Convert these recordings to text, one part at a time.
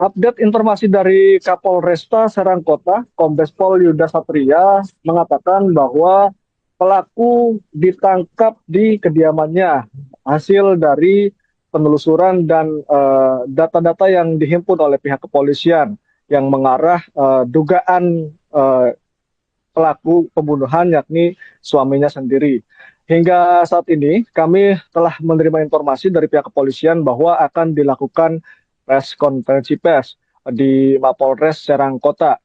Update informasi dari Kapolresta Serang Kota, Kombes Pol Yuda Satria mengatakan bahwa pelaku ditangkap di kediamannya hasil dari penelusuran dan data-data yang dihimpun oleh pihak kepolisian yang mengarah dugaan pelaku pembunuhan yakni suaminya sendiri. Hingga saat ini kami telah menerima informasi dari pihak kepolisian bahwa akan dilakukan konferensi pers di Mapolres Serang Kota.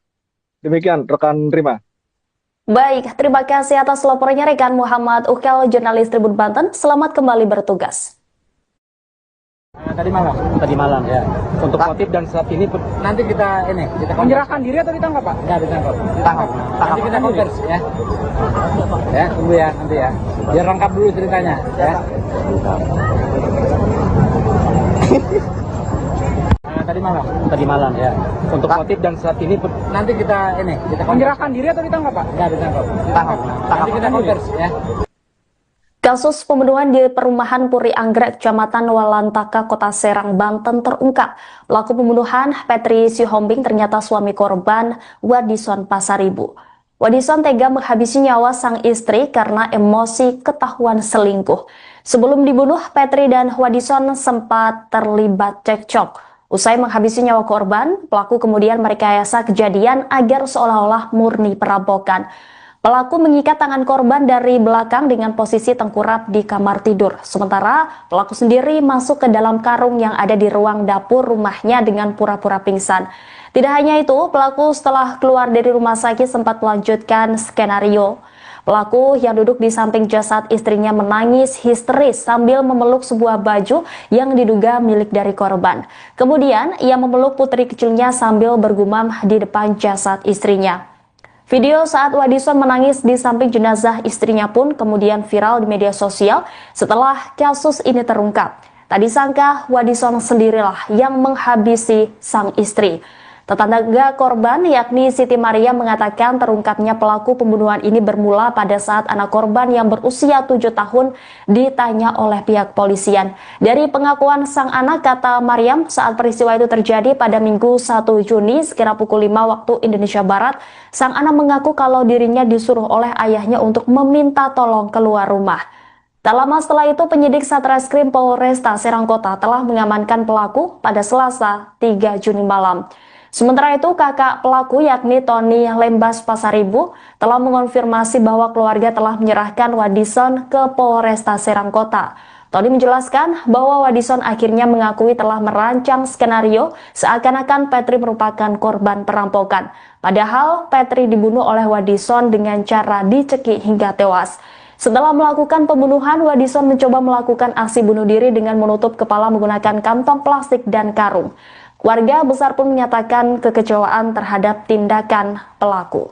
Demikian rekan Rima. Baik, terima kasih atas laporannya rekan Muhammad Ukel, jurnalis Tribun Banten. Selamat kembali bertugas. Tadi malam ya. Untuk motif dan saat ini nanti kita menyerahkan diri atau ditangkap, Pak? Ya, ditangkap. Nanti kita konversi ya. Ya, tunggu ya nanti ya. Biar lengkap dulu ceritanya ya. Tadi malam ya. Untuk motif dan saat ini nanti kita menyerahkan diri atau ditangkap, Pak? Ya, ditangkap. Nanti kita konversi ya. Kasus pembunuhan di perumahan Puri Anggrek, Kecamatan Walantaka, Kota Serang, Banten terungkap. Pelaku pembunuhan, Petri Sihombing, ternyata suami korban, Wadison Pasaribu. Wadison tega menghabisi nyawa sang istri karena emosi ketahuan selingkuh. Sebelum dibunuh, Petri dan Wadison sempat terlibat cekcok. Usai menghabisi nyawa korban, pelaku kemudian merekayasa kejadian agar seolah-olah murni perampokan. Pelaku mengikat tangan korban dari belakang dengan posisi tengkurap di kamar tidur. Sementara pelaku sendiri masuk ke dalam karung yang ada di ruang dapur rumahnya dengan pura-pura pingsan. Tidak hanya itu, pelaku setelah keluar dari rumah sakit sempat melanjutkan skenario. Pelaku yang duduk di samping jasad istrinya menangis histeris sambil memeluk sebuah baju yang diduga milik dari korban. Kemudian ia memeluk putri kecilnya sambil bergumam di depan jasad istrinya. Video saat Wadison menangis di samping jenazah istrinya pun kemudian viral di media sosial setelah kasus ini terungkap. Tak disangka Wadison sendirilah yang menghabisi sang istri. Tetangga korban yakni Siti Maria mengatakan terungkapnya pelaku pembunuhan ini bermula pada saat anak korban yang berusia 7 tahun ditanya oleh pihak polisian. Dari pengakuan sang anak, kata Mariam, saat peristiwa itu terjadi pada Minggu 1 Juni sekira pukul 5 waktu Indonesia Barat, sang anak mengaku kalau dirinya disuruh oleh ayahnya untuk meminta tolong keluar rumah. Tak lama setelah itu, penyidik Satreskrim Polresta Serang Kota telah mengamankan pelaku pada Selasa 3 Juni malam. Sementara itu, kakak pelaku yakni Tony Lembas Pasaribu telah mengonfirmasi bahwa keluarga telah menyerahkan Wadison ke Polresta Serang Kota. Tony menjelaskan bahwa Wadison akhirnya mengakui telah merancang skenario seakan-akan Petri merupakan korban perampokan. Padahal Petri dibunuh oleh Wadison dengan cara dicekik hingga tewas. Setelah melakukan pembunuhan, Wadison mencoba melakukan aksi bunuh diri dengan menutup kepala menggunakan kantong plastik dan karung. Warga besar pun menyatakan kekecewaan terhadap tindakan pelaku.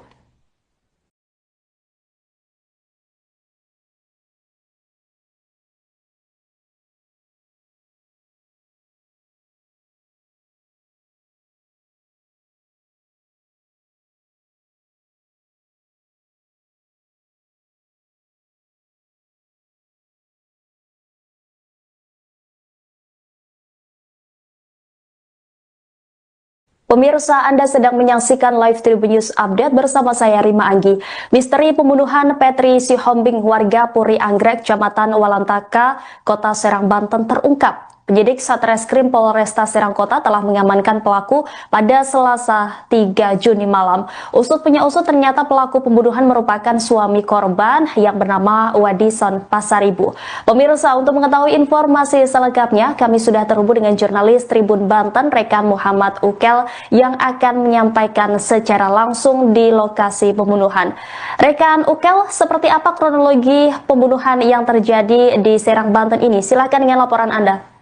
Pemirsa, Anda sedang menyaksikan live Tribun News Update bersama saya Rima Anggi. Misteri pembunuhan Petri Sihombing warga Puri Anggrek, Kecamatan Walantaka, Kota Serang, Banten terungkap. Penyidik Satreskrim Polresta Serang Kota telah mengamankan pelaku pada Selasa 3 Juni malam. Usut punya usut, ternyata pelaku pembunuhan merupakan suami korban yang bernama Wadison Pasaribu. Pemirsa, untuk mengetahui informasi selengkapnya, kami sudah terhubung dengan jurnalis Tribun Banten, rekan Muhammad Ukel, yang akan menyampaikan secara langsung di lokasi pembunuhan. Rekan Ukel, seperti apa kronologi pembunuhan yang terjadi di Serang, Banten ini? Silakan dengan laporan Anda.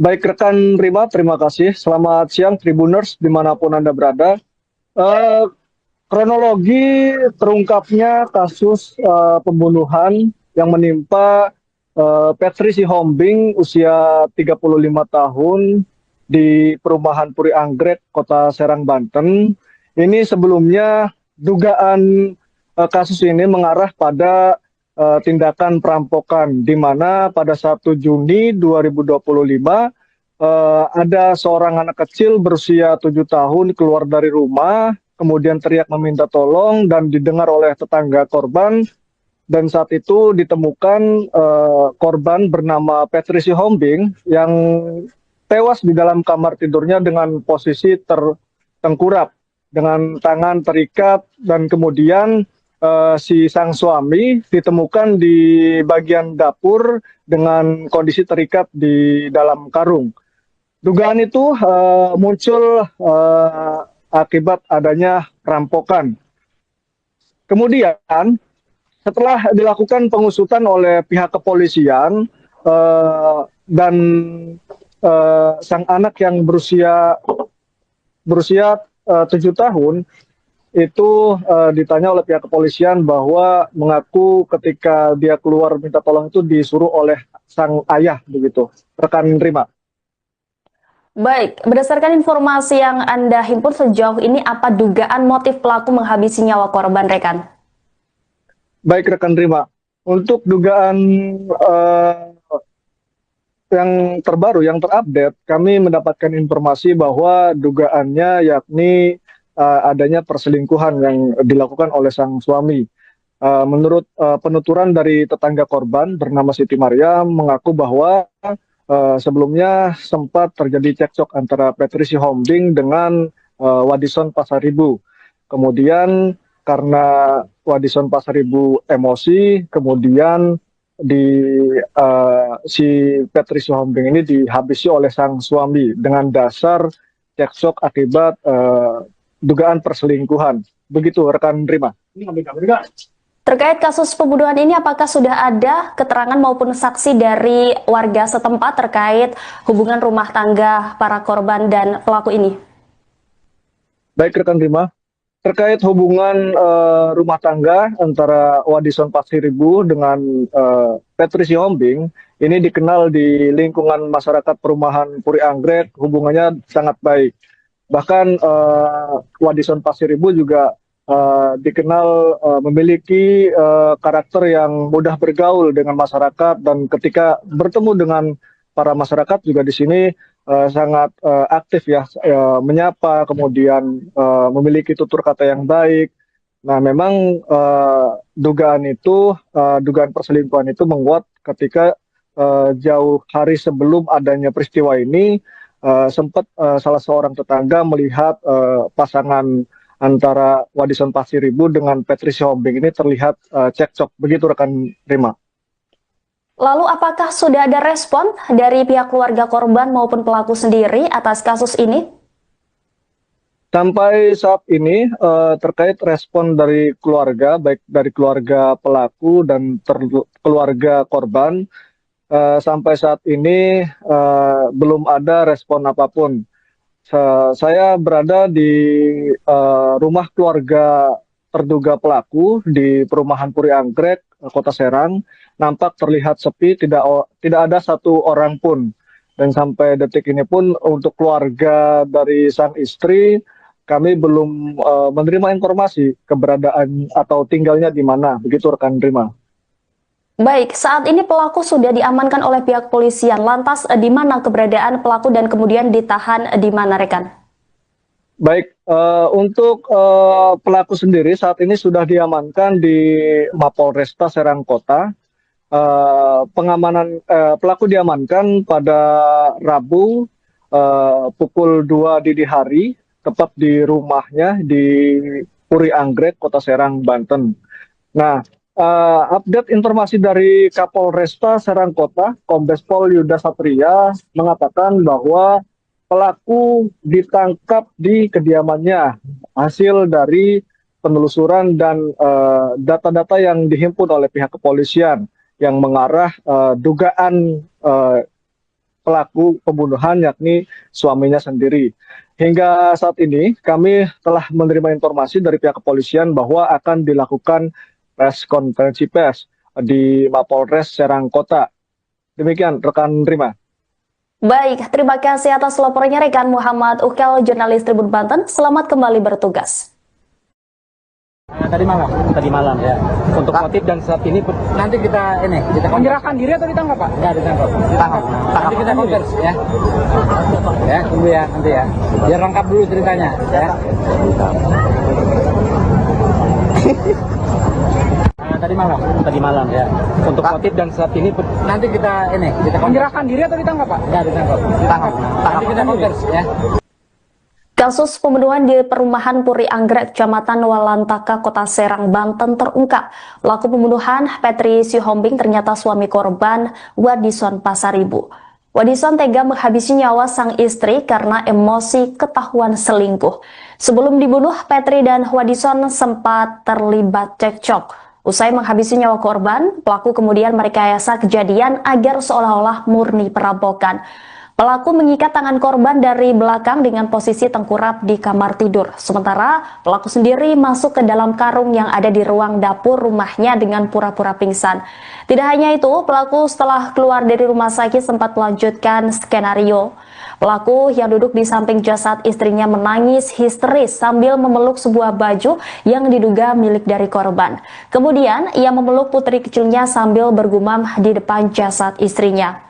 Baik rekan Rima, terima kasih. Selamat siang Tribuners dimanapun Anda berada. Kronologi terungkapnya kasus pembunuhan yang menimpa Petri Sihombing usia 35 tahun di perumahan Puri Anggrek, Kota Serang, Banten. Ini sebelumnya dugaan kasus ini mengarah pada tindakan perampokan, di mana pada 1 Juni 2025 ada seorang anak kecil berusia 7 tahun keluar dari rumah, kemudian teriak meminta tolong dan didengar oleh tetangga korban. Dan saat itu ditemukan korban bernama Patricia Hombing yang tewas di dalam kamar tidurnya dengan posisi tertengkurap, dengan tangan terikat, dan kemudian si sang suami ditemukan di bagian dapur dengan kondisi terikat di dalam karung. Dugaan itu muncul akibat adanya perampokan. Kemudian setelah dilakukan pengusutan oleh pihak kepolisian dan sang anak yang berusia 7 tahun itu ditanya oleh pihak kepolisian bahwa mengaku ketika dia keluar minta tolong itu disuruh oleh sang ayah begitu. Rekan Rima. Baik, berdasarkan informasi yang Anda himpun sejauh ini, apa dugaan motif pelaku menghabisi nyawa korban, rekan? Baik rekan Rima, untuk dugaan yang terbaru, yang terupdate, kami mendapatkan informasi bahwa dugaannya yakni adanya perselingkuhan yang dilakukan oleh sang suami. Menurut penuturan dari tetangga korban bernama Siti Maria mengaku bahwa sebelumnya sempat terjadi cekcok antara Patricia Hombing dengan Wadison Pasaribu. Kemudian karena Wadison Pasaribu emosi, kemudian si Patricia Hombing ini dihabisi oleh sang suami dengan dasar cekcok akibat dugaan perselingkuhan. Begitu rekan Rima. Terkait kasus pembunuhan ini, apakah sudah ada keterangan maupun saksi dari warga setempat terkait hubungan rumah tangga para korban dan pelaku ini? Baik rekan Rima, terkait hubungan rumah tangga antara Wadison Pasaribu dengan Patricia Hombing, ini dikenal di lingkungan masyarakat perumahan Puri Anggrek, hubungannya sangat baik. Bahkan Wadison Pasaribu juga dikenal memiliki karakter yang mudah bergaul dengan masyarakat, dan ketika bertemu dengan para masyarakat juga di sini sangat aktif ya, menyapa, kemudian memiliki tutur kata yang baik. Nah, memang dugaan perselingkuhan itu menguat ketika jauh hari sebelum adanya peristiwa ini sempat salah seorang tetangga melihat pasangan antara Wadison Pasaribu dengan Patricia Hombing ini terlihat cekcok. Begitu rekan Rima. Lalu apakah sudah ada respon dari pihak keluarga korban maupun pelaku sendiri atas kasus ini? Sampai saat ini terkait respon dari keluarga, baik dari keluarga pelaku dan keluarga korban, sampai saat ini belum ada respon apapun. Saya berada di rumah keluarga terduga pelaku di perumahan Puri Anggrek, Kota Serang. Nampak terlihat sepi, tidak ada satu orang pun. Dan sampai detik ini pun untuk keluarga dari sang istri, kami belum menerima informasi keberadaan atau tinggalnya di mana. Begitu rekan Rima. Baik, saat ini pelaku sudah diamankan oleh pihak polisian. Lantas di mana keberadaan pelaku dan kemudian ditahan di mana, rekan? Baik, untuk pelaku sendiri saat ini sudah diamankan di Mapolresta Serang Kota. Pengamanan pelaku diamankan pada Rabu pukul 2 dini hari, tepat di rumahnya di Puri Anggrek, Kota Serang, Banten. Nah, update informasi dari Kapolresta Serang Kota, Kombes Pol Yuda Satria mengatakan bahwa pelaku ditangkap di kediamannya hasil dari penelusuran dan data-data yang dihimpun oleh pihak kepolisian yang mengarah dugaan pelaku pembunuhan yakni suaminya sendiri. Hingga saat ini kami telah menerima informasi dari pihak kepolisian bahwa akan dilakukan konferensi pers di Mapolres Serang Kota. Demikian rekan Rima. Baik, terima kasih atas laporannya rekan Muhammad Ukel, jurnalis Tribun Banten. Selamat kembali bertugas. Tadi malam. Tadi malam. Ya. Untuk motif dan saat ini Nanti kita menyerahkan diri atau ditangkap, Pak? Enggak ditangkap. Ditangkap. Nanti kita konversi ya. Ya, tunggu ya nanti ya. Biar lengkap dulu ceritanya ya. Tadi malam. Tadi malam. Ya. Untuk motif dan saat ini Nanti kita menyerahkan diri atau ditangkap, Pak? enggak ditangkap. Ditangkap. Nanti kita konversi ya. Kasus pembunuhan di perumahan Puri Anggrek, Kecamatan Walantaka, Kota Serang, Banten terungkap. Pelaku pembunuhan, Petri Sihombing, ternyata suami korban, Wadison Pasaribu. Wadison tega menghabisi nyawa sang istri karena emosi ketahuan selingkuh. Sebelum dibunuh, Petri dan Wadison sempat terlibat cekcok. Usai menghabisi nyawa korban, pelaku kemudian merekayasa kejadian agar seolah-olah murni perampokan. Pelaku mengikat tangan korban dari belakang dengan posisi tengkurap di kamar tidur. Sementara pelaku sendiri masuk ke dalam karung yang ada di ruang dapur rumahnya dengan pura-pura pingsan. Tidak hanya itu, pelaku setelah keluar dari rumah sakit sempat melanjutkan skenario. Pelaku yang duduk di samping jasad istrinya menangis histeris sambil memeluk sebuah baju yang diduga milik dari korban. Kemudian ia memeluk putri kecilnya sambil bergumam di depan jasad istrinya.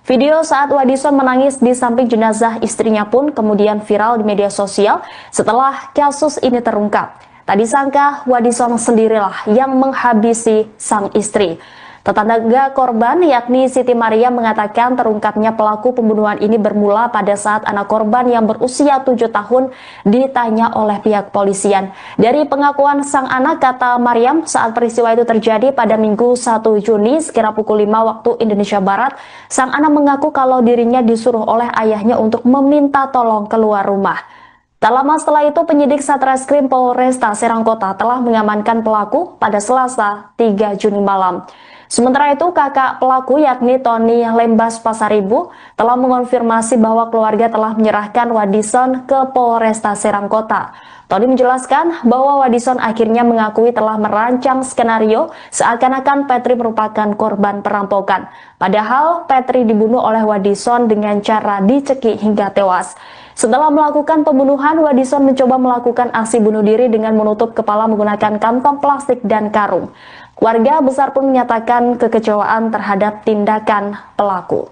Video saat Wadison menangis di samping jenazah istrinya pun kemudian viral di media sosial setelah kasus ini terungkap. Tak disangka Wadison sendirilah yang menghabisi sang istri. Tetangga korban yakni Siti Maria mengatakan terungkapnya pelaku pembunuhan ini bermula pada saat anak korban yang berusia 7 tahun ditanya oleh pihak polisian. Dari pengakuan sang anak, kata Mariam, saat peristiwa itu terjadi pada Minggu 1 Juni sekira pukul 5 waktu Indonesia Barat, sang anak mengaku kalau dirinya disuruh oleh ayahnya untuk meminta tolong keluar rumah. Tak lama setelah itu, penyidik Satreskrim Polresta Serang Kota telah mengamankan pelaku pada Selasa 3 Juni malam. Sementara itu, kakak pelaku yakni Tony Lembas Pasaribu telah mengonfirmasi bahwa keluarga telah menyerahkan Wadison ke Polresta Serang Kota. Tony menjelaskan bahwa Wadison akhirnya mengakui telah merancang skenario seakan-akan Petri merupakan korban perampokan. Padahal Petri dibunuh oleh Wadison dengan cara dicekik hingga tewas. Setelah melakukan pembunuhan, Wadison mencoba melakukan aksi bunuh diri dengan menutup kepala menggunakan kantong plastik dan karung. Warga besar pun menyatakan kekecewaan terhadap tindakan pelaku.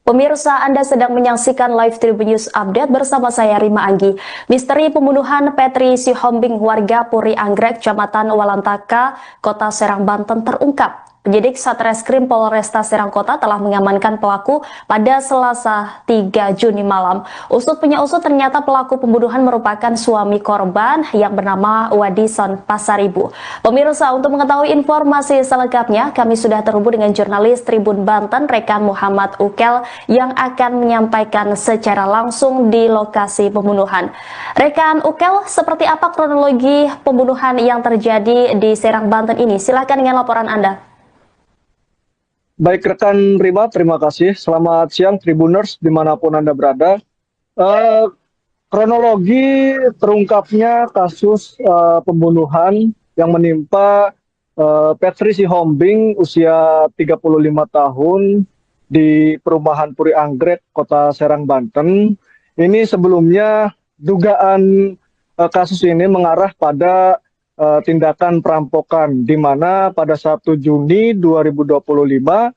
Pemirsa, Anda sedang menyaksikan live Tribun News Update bersama saya Rima Anggi. Misteri pembunuhan Petri Sihombing warga Puri Anggrek, Kecamatan Walantaka, Kota Serang, Banten terungkap. Penyidik Satreskrim Polresta Serang Kota telah mengamankan pelaku pada Selasa 3 Juni malam. Usut punya usut, ternyata pelaku pembunuhan merupakan suami korban yang bernama Wadison Pasaribu. Pemirsa, untuk mengetahui informasi selengkapnya, kami sudah terhubung dengan jurnalis Tribun Banten, rekan Muhammad Ukel, yang akan menyampaikan secara langsung di lokasi pembunuhan. Rekan Ukel, seperti apa kronologi pembunuhan yang terjadi di Serang, Banten ini? Silakan dengan laporan Anda. Baik rekan Rima, terima kasih. Selamat siang Tribuners dimanapun Anda berada. Kronologi terungkapnya kasus pembunuhan yang menimpa Petri Sihombing usia 35 tahun di perumahan Puri Anggrek, Kota Serang, Banten. Ini sebelumnya dugaan kasus ini mengarah pada tindakan perampokan, di mana pada 1 Juni 2025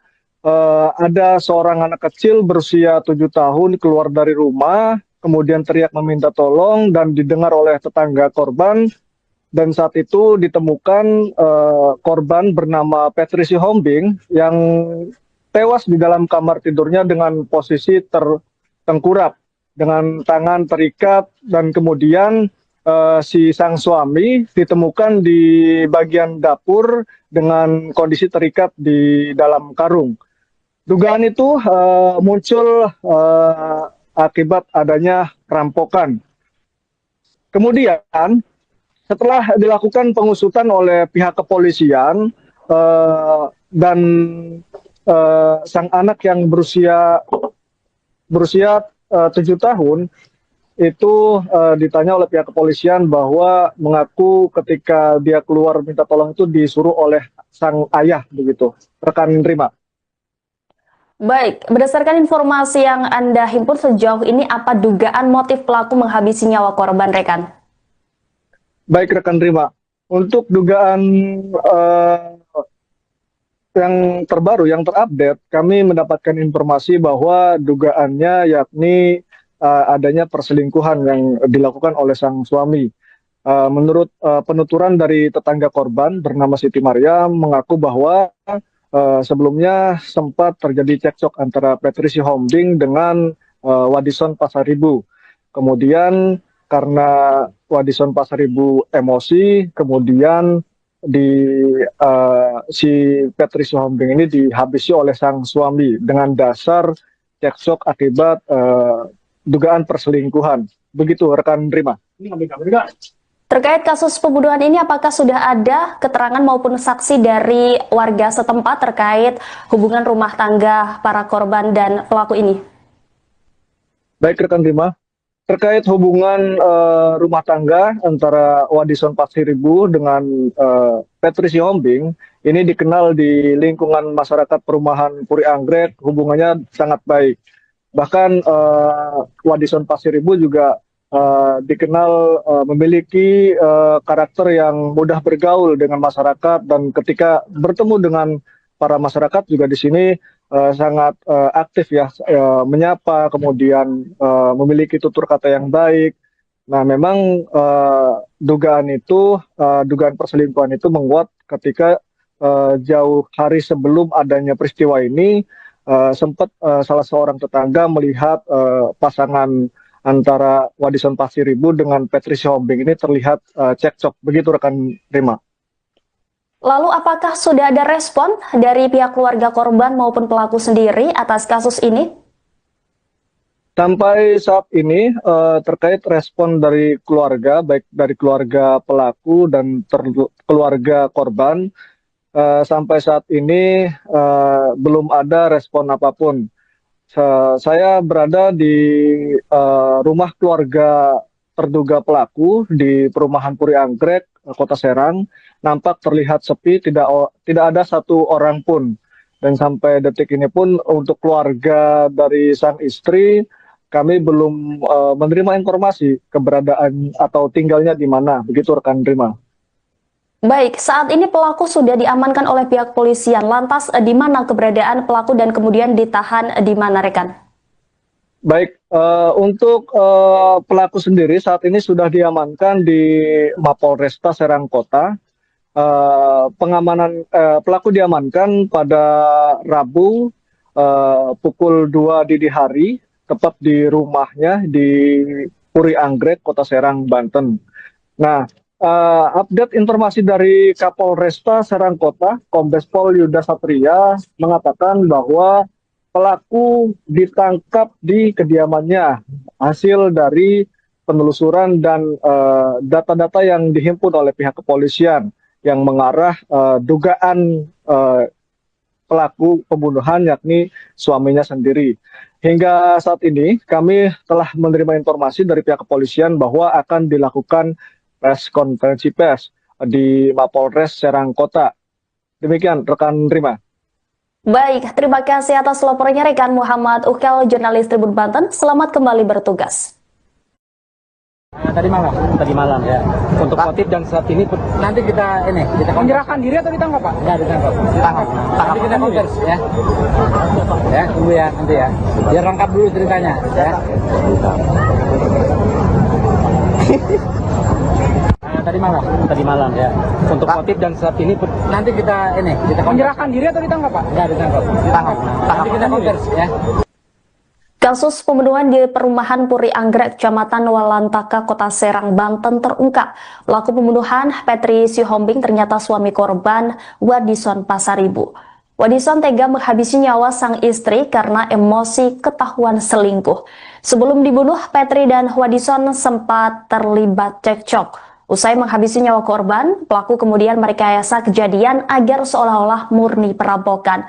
ada seorang anak kecil berusia 7 tahun keluar dari rumah, kemudian teriak meminta tolong dan didengar oleh tetangga korban, dan saat itu ditemukan korban bernama Petri Sihombing yang tewas di dalam kamar tidurnya dengan posisi tertengkurap dengan tangan terikat, dan kemudian si sang suami ditemukan di bagian dapur dengan kondisi terikat di dalam karung. Dugaan itu muncul akibat adanya perampokan. Kemudian setelah dilakukan pengusutan oleh pihak kepolisian dan sang anak yang berusia 7 tahun itu ditanya oleh pihak kepolisian bahwa mengaku ketika dia keluar minta tolong itu disuruh oleh sang ayah begitu. Rekan Rima. Baik, berdasarkan informasi yang Anda himpun sejauh ini, apa dugaan motif pelaku menghabisi nyawa korban, rekan? Baik rekan Rima, untuk dugaan yang terbaru, yang terupdate, kami mendapatkan informasi bahwa dugaannya yakni adanya perselingkuhan yang dilakukan oleh sang suami. Menurut penuturan dari tetangga korban bernama Siti Maryam mengaku bahwa sebelumnya sempat terjadi cekcok antara Patricia Hombing dengan Wadison Pasaribu. Kemudian karena Wadison Pasaribu emosi, kemudian si Patricia Hombing ini dihabisi oleh sang suami dengan dasar cekcok akibat dugaan perselingkuhan. Begitu rekan Rima. Terkait kasus pembunuhan ini, apakah sudah ada keterangan maupun saksi dari warga setempat terkait hubungan rumah tangga para korban dan pelaku ini? Baik rekan Rima, terkait hubungan rumah tangga antara Wadison Pasaribu dengan Patricia Hombing, ini dikenal di lingkungan masyarakat perumahan Puri Anggrek, hubungannya sangat baik. Bahkan Wadison Pasaribu juga dikenal memiliki karakter yang mudah bergaul dengan masyarakat, dan ketika bertemu dengan para masyarakat juga di sini sangat aktif ya, menyapa, kemudian memiliki tutur kata yang baik. Nah, memang dugaan perselingkuhan itu menguat ketika jauh hari sebelum adanya peristiwa ini sempat salah seorang tetangga melihat pasangan antara Wadison Pasaribu dengan Patricia Hombing ini terlihat cekcok. Begitu rekan Rima. Lalu apakah sudah ada respon dari pihak keluarga korban maupun pelaku sendiri atas kasus ini? Sampai saat ini terkait respon dari keluarga, baik dari keluarga pelaku dan keluarga korban, sampai saat ini belum ada respon apapun. Saya berada di rumah keluarga terduga pelaku di perumahan Puri Anggrek, Kota Serang. Nampak terlihat sepi, tidak ada satu orang pun. Dan sampai detik ini pun untuk keluarga dari sang istri, kami belum menerima informasi keberadaan atau tinggalnya di mana. Begitu rekan Rima. Baik, saat ini pelaku sudah diamankan oleh pihak polisian. Lantas di mana keberadaan pelaku dan kemudian ditahan di mana, rekan? Baik, untuk pelaku sendiri saat ini sudah diamankan di Mapolresta Serang Kota. Pengamanan pelaku diamankan pada Rabu pukul 2 dini hari, tepat di rumahnya di Puri Anggrek, Kota Serang, Banten. Nah, update informasi dari Kapolresta Serang Kota, Kombes Pol Yuda Satria mengatakan bahwa pelaku ditangkap di kediamannya hasil dari penelusuran dan data-data yang dihimpun oleh pihak kepolisian yang mengarah dugaan pelaku pembunuhan yakni suaminya sendiri. Hingga saat ini kami telah menerima informasi dari pihak kepolisian bahwa akan dilakukan konferensi pers di Mapolres Serang Kota. Demikian rekan Rima. Baik, terima kasih atas laporannya rekan Muhammad Ukel, jurnalis Tribun Banten. Selamat kembali bertugas. Tadi malam ya. Untuk motif dan saat ini nanti kita Menyerahkan diri atau ditangkap, Pak? Enggak ditangkap. Nanti kita konvers ya. Ya, tunggu ya nanti ya. Biar lengkap dulu ceritanya ya. Tadi malam ya. Untuk motif dan saat ini nanti kita Menyerahkan diri atau ditangkap, Pak? Enggak ditangkap. Nanti kita konvers ya. Kasus pembunuhan di perumahan Puri Anggrek, Kecamatan Walantaka, Kota Serang, Banten terungkap. Pelaku pembunuhan Patricia Hombing ternyata suami korban Wadison Pasaribu. Wadison tega menghabisi nyawa sang istri karena emosi ketahuan selingkuh. Sebelum dibunuh, Patri dan Wadison sempat terlibat cekcok. Usai menghabisi nyawa korban, pelaku kemudian merekayasa kejadian agar seolah-olah murni perampokan.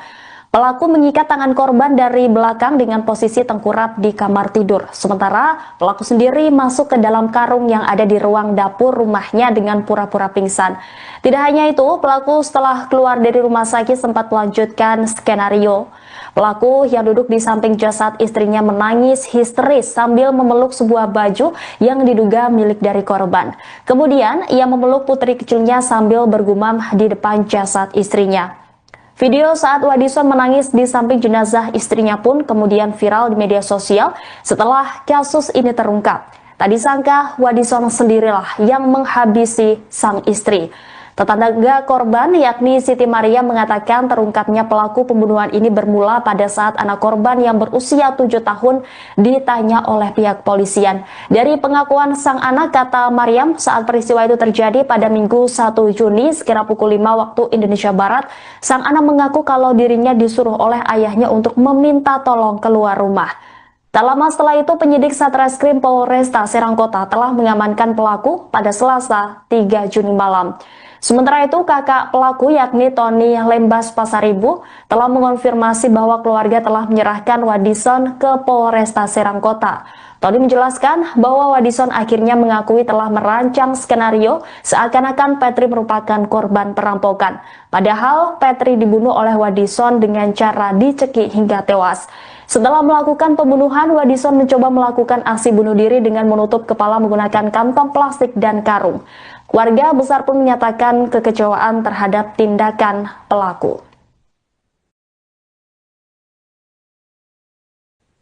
Pelaku mengikat tangan korban dari belakang dengan posisi tengkurap di kamar tidur. Sementara pelaku sendiri masuk ke dalam karung yang ada di ruang dapur rumahnya dengan pura-pura pingsan. Tidak hanya itu, pelaku setelah keluar dari rumah sakit sempat melanjutkan skenario Pelaku yang duduk di samping jasad istrinya menangis histeris sambil memeluk sebuah baju yang diduga milik dari korban. Kemudian ia memeluk putri kecilnya sambil bergumam di depan jasad istrinya. Video saat Wadison menangis di samping jenazah istrinya pun kemudian viral di media sosial setelah kasus ini terungkap. Tak disangka Wadison sendirilah yang menghabisi sang istri. Tetangga korban yakni Siti Maria mengatakan terungkapnya pelaku pembunuhan ini bermula pada saat anak korban yang berusia 7 tahun ditanya oleh pihak polisian. Dari pengakuan sang anak, kata Mariam, saat peristiwa itu terjadi pada Minggu 1 Juni sekira pukul 5 waktu Indonesia Barat, sang anak mengaku kalau dirinya disuruh oleh ayahnya untuk meminta tolong keluar rumah. Tak lama setelah itu, penyidik Satreskrim Polresta Serangkota telah mengamankan pelaku pada Selasa 3 Juni malam. Sementara itu, kakak pelaku yakni Tony Lembas Pasaribu telah mengonfirmasi bahwa keluarga telah menyerahkan Wadison ke Polresta Serangkota. Tony menjelaskan bahwa Wadison akhirnya mengakui telah merancang skenario seakan-akan Petri merupakan korban perampokan. Padahal Petri dibunuh oleh Wadison dengan cara dicekik hingga tewas. Setelah melakukan pembunuhan, Wadison mencoba melakukan aksi bunuh diri dengan menutup kepala menggunakan kantong plastik dan karung. Warga besar pun menyatakan kekecewaan terhadap tindakan pelaku.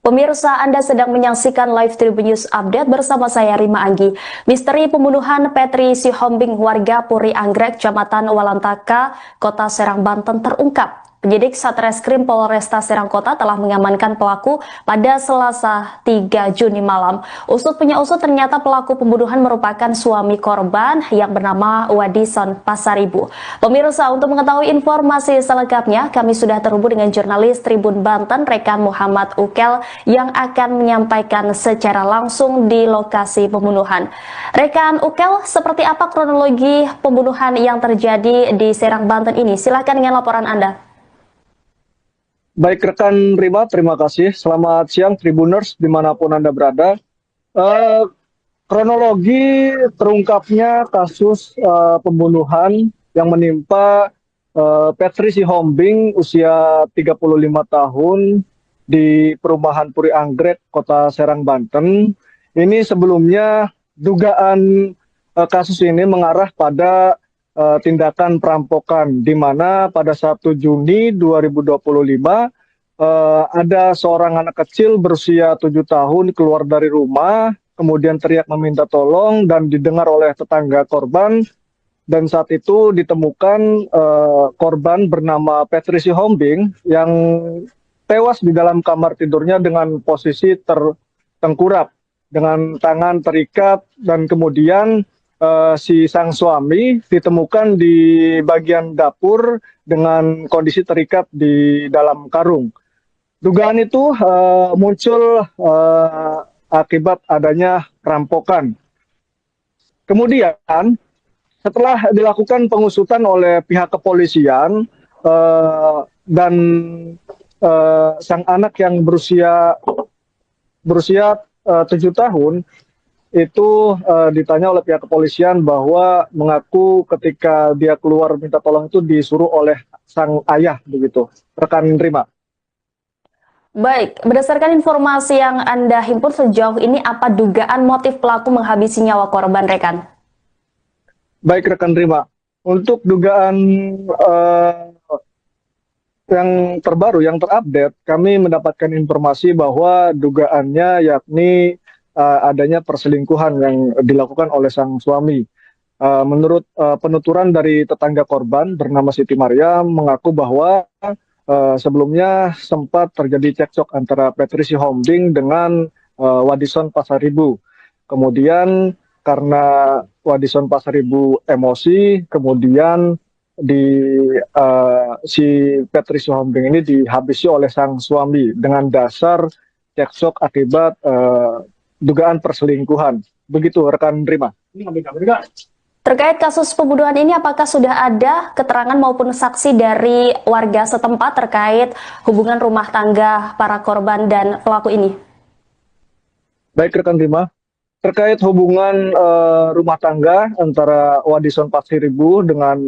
Pemirsa, Anda sedang menyaksikan Live Tribun News Update bersama saya Rima Anggi. Misteri pembunuhan Petri Sihombing warga Puri Anggrek, Kecamatan Walantaka, Kota Serang, Banten terungkap. Penyidik Satreskrim Polresta Serangkota telah mengamankan pelaku pada Selasa 3 Juni malam. Usut punya usut, ternyata pelaku pembunuhan merupakan suami korban yang bernama Wadison Pasaribu. Pemirsa, untuk mengetahui informasi selengkapnya, kami sudah terhubung dengan jurnalis Tribun Banten, rekan Muhammad Ukel, yang akan menyampaikan secara langsung di lokasi pembunuhan. Rekan Ukel, seperti apa kronologi pembunuhan yang terjadi di Serang, Banten ini? Silakan dengan laporan Anda. Baik rekan Rima, terima kasih. Selamat siang Tribuners dimanapun Anda berada. Kronologi terungkapnya kasus pembunuhan yang menimpa Petri Sihombing usia 35 tahun di perumahan Puri Anggrek, Kota Serang, Banten. Ini sebelumnya dugaan kasus ini mengarah pada tindakan perampokan, di mana pada 1 Juni 2025 ada seorang anak kecil berusia 7 tahun keluar dari rumah, kemudian teriak meminta tolong dan didengar oleh tetangga korban, dan saat itu ditemukan korban bernama Petri Sihombing yang tewas di dalam kamar tidurnya dengan posisi tertengkurap dengan tangan terikat, dan kemudian si sang suami ditemukan di bagian dapur dengan kondisi terikat di dalam karung. Dugaan itu muncul akibat adanya perampokan. Kemudian setelah dilakukan pengusutan oleh pihak kepolisian dan sang anak yang berusia 7 tahun itu ditanya oleh pihak kepolisian bahwa mengaku ketika dia keluar minta tolong itu disuruh oleh sang ayah, begitu. Rekan Rima. Baik, berdasarkan informasi yang Anda himpun sejauh ini, apa dugaan motif pelaku menghabisi nyawa korban, rekan? Baik rekan Rima, untuk dugaan yang terbaru, yang terupdate, kami mendapatkan informasi bahwa dugaannya yakni adanya perselingkuhan yang dilakukan oleh sang suami. Menurut penuturan dari tetangga korban bernama Siti Maria mengaku bahwa sebelumnya sempat terjadi cekcok antara Petri Sihombing dengan Wadison Pasaribu. Kemudian karena Wadison Pasaribu emosi, kemudian si Petri Sihombing ini dihabisi oleh sang suami dengan dasar cekcok akibat dugaan perselingkuhan. Begitu rekan Rima. Terkait kasus pembunuhan ini, apakah sudah ada keterangan maupun saksi dari warga setempat terkait hubungan rumah tangga para korban dan pelaku ini? Baik rekan Rima, terkait hubungan rumah tangga antara Wadison Pasiribu dengan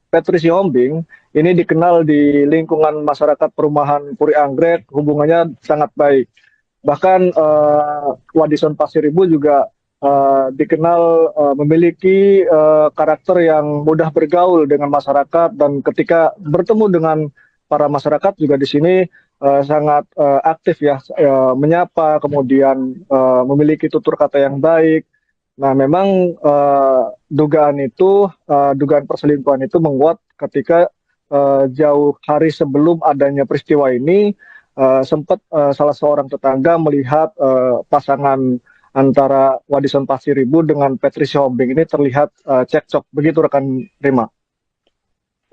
Petri Sihombing, ini dikenal di lingkungan masyarakat perumahan Puri Anggrek, hubungannya sangat baik. Bahkan Wadison Pasiribu juga dikenal memiliki karakter yang mudah bergaul dengan masyarakat, dan ketika bertemu dengan para masyarakat juga di sini sangat aktif ya, menyapa, kemudian memiliki tutur kata yang baik. Nah, memang dugaan perselingkuhan itu menguat ketika jauh hari sebelum adanya peristiwa ini, sempat salah seorang tetangga melihat pasangan antara Wadison Pasiribu dengan Petri Sihombing ini terlihat cekcok. Begitu rekan Rima.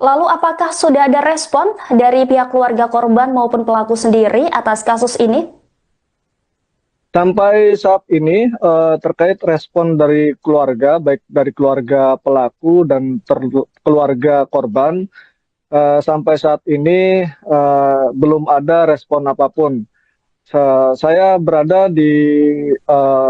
Lalu apakah sudah ada respon dari pihak keluarga korban maupun pelaku sendiri atas kasus ini? Sampai saat ini terkait respon dari keluarga, baik dari keluarga pelaku dan keluarga korban, sampai saat ini belum ada respon apapun. Saya berada di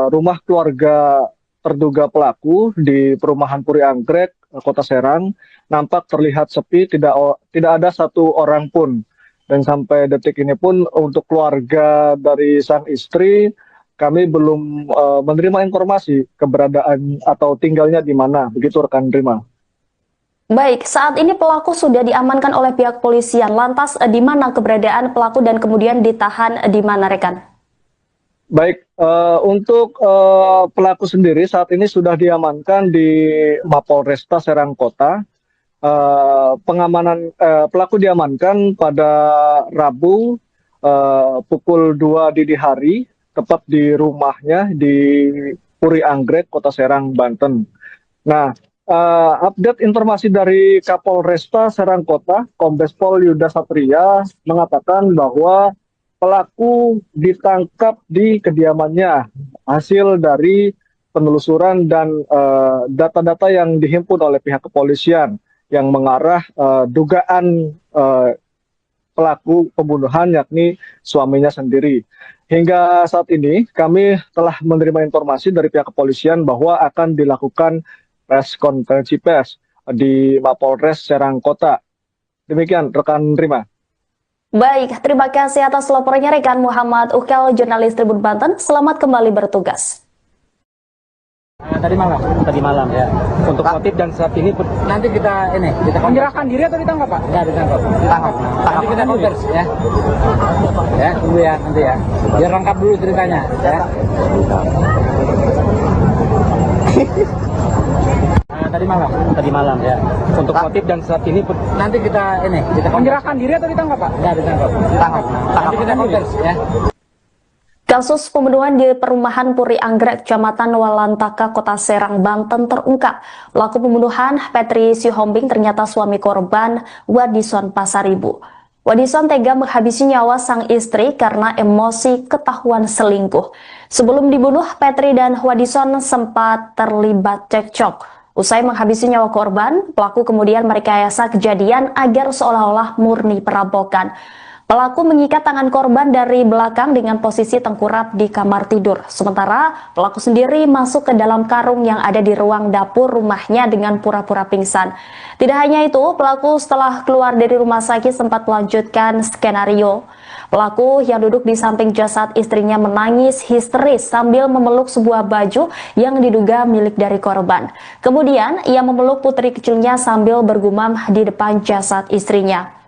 rumah keluarga terduga pelaku di perumahan Puri Anggrek, Kota Serang. Nampak terlihat sepi, tidak ada satu orang pun. Dan sampai detik ini pun untuk keluarga dari sang istri, kami belum menerima informasi keberadaan atau tinggalnya di mana. Begitu rekan Rima. Baik, saat ini pelaku sudah diamankan oleh pihak polisian. Lantas di mana keberadaan pelaku dan kemudian ditahan di mana, rekan? Baik, untuk pelaku sendiri saat ini sudah diamankan di Mapolresta Serang Kota. Pengamanan pelaku diamankan pada Rabu pukul 2 dini hari, tepat di rumahnya di Puri Anggrek, Kota Serang, Banten. Nah, update informasi dari Kapolresta Serang Kota, Kombes Pol Yuda Satria mengatakan bahwa pelaku ditangkap di kediamannya hasil dari penelusuran dan data-data yang dihimpun oleh pihak kepolisian yang mengarah dugaan pelaku pembunuhan, yakni suaminya sendiri. Hingga saat ini kami telah menerima informasi dari pihak kepolisian bahwa akan dilakukan konferensi pers di Mapolres Serang Kota. Demikian rekan Rima. Baik, terima kasih atas laporannya rekan Muhammad Ukel, jurnalis Tribun Banten. Selamat kembali bertugas. Tadi malam ya. Untuk motif dan saat ini nanti kita Menyerahkan diri atau ditangkap, Pak? Enggak ditangkap. Nanti kita konversi ya. Ya, tunggu ya nanti ya. Biar lengkap dulu ceritanya ya. Tadi malam ya. Untuk motif dan saat ini nanti kita Menyerahkan diri atau ditangkap, Pak? Enggak ditangkap. Nanti kita konversi ya. Kasus pembunuhan di perumahan Puri Anggrek, Kecamatan Walantaka, Kota Serang, Banten terungkap. Pelaku pembunuhan Petri Sihombing ternyata suami korban Wadison Pasaribu. Wadison tega menghabisi nyawa sang istri karena emosi ketahuan selingkuh. Sebelum dibunuh, Petri dan Wadison sempat terlibat cekcok. Usai menghabisi nyawa korban, pelaku kemudian merekayasa kejadian agar seolah-olah murni perampokan. Pelaku mengikat tangan korban dari belakang dengan posisi tengkurap di kamar tidur. Sementara pelaku sendiri masuk ke dalam karung yang ada di ruang dapur rumahnya dengan pura-pura pingsan. Tidak hanya itu, pelaku setelah keluar dari rumah sakit sempat melanjutkan skenario. Pelaku yang duduk di samping jasad istrinya menangis histeris sambil memeluk sebuah baju yang diduga milik dari korban. Kemudian ia memeluk putri kecilnya sambil bergumam di depan jasad istrinya.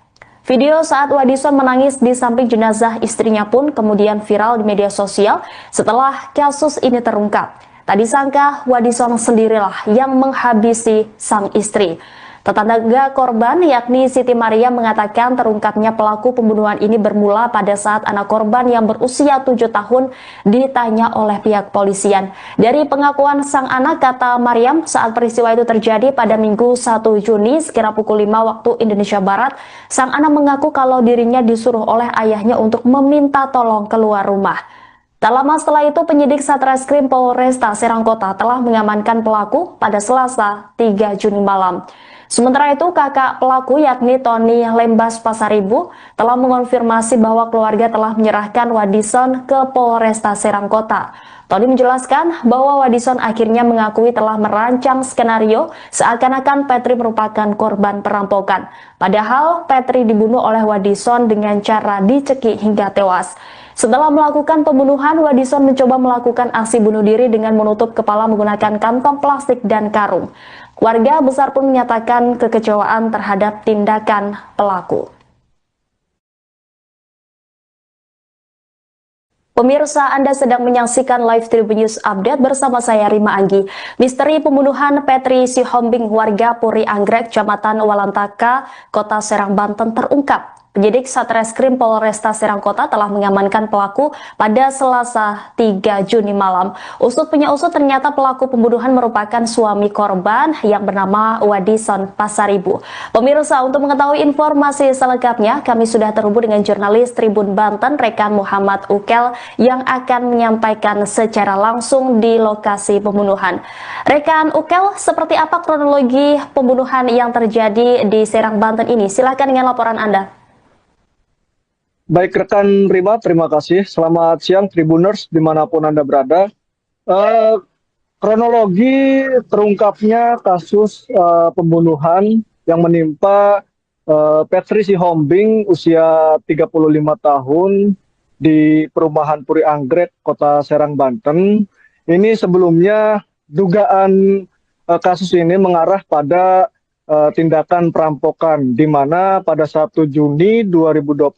Video saat Wadison menangis di samping jenazah istrinya pun kemudian viral di media sosial setelah kasus ini terungkap. Tak disangka Wadison sendirilah yang menghabisi sang istri. Tetangga korban yakni Siti Maria mengatakan terungkapnya pelaku pembunuhan ini bermula pada saat anak korban yang berusia 7 tahun ditanya oleh pihak polisian. Dari pengakuan sang anak, kata Mariam, saat peristiwa itu terjadi pada Minggu 1 Juni sekira pukul 5 waktu Indonesia Barat, sang anak mengaku kalau dirinya disuruh oleh ayahnya untuk meminta tolong keluar rumah. Tak lama setelah itu, penyidik Satreskrim Polresta Serang Kota telah mengamankan pelaku pada Selasa 3 Juni malam. Sementara itu, kakak pelaku yakni Tony Lembas Pasaribu telah mengonfirmasi bahwa keluarga telah menyerahkan Wadison ke Polresta Serang Kota. Tony menjelaskan bahwa Wadison akhirnya mengakui telah merancang skenario seakan-akan Petri merupakan korban perampokan. Padahal Petri dibunuh oleh Wadison dengan cara dicekik hingga tewas. Setelah melakukan pembunuhan, Wadison mencoba melakukan aksi bunuh diri dengan menutup kepala menggunakan kantong plastik dan karung. Warga besar pun menyatakan kekecewaan terhadap tindakan pelaku. Pemirsa, Anda sedang menyaksikan Live Tribun News Update bersama saya Rima Anggi. Misteri pembunuhan Petri Sihombing warga Puri Anggrek, Kecamatan Walantaka, Kota Serang, Banten terungkap. Penyidik Satreskrim Polresta Serang Kota telah mengamankan pelaku pada Selasa 3 Juni malam. Usut punya usut, ternyata pelaku pembunuhan merupakan suami korban yang bernama Wadison Pasaribu. Pemirsa, untuk mengetahui informasi selengkapnya, kami sudah terhubung dengan jurnalis Tribun Banten, rekan Muhammad Ukel, yang akan menyampaikan secara langsung di lokasi pembunuhan. Rekan Ukel, seperti apa kronologi pembunuhan yang terjadi di Serang, Banten ini? Silakan dengan laporan Anda. Baik rekan Rima, terima kasih. Selamat siang Tribuners dimanapun Anda berada. Kronologi terungkapnya kasus pembunuhan yang menimpa Petri Sihombing usia 35 tahun di perumahan Puri Anggrek, Kota Serang, Banten. Ini sebelumnya dugaan kasus ini mengarah pada tindakan perampokan, di mana pada 1 Juni 2025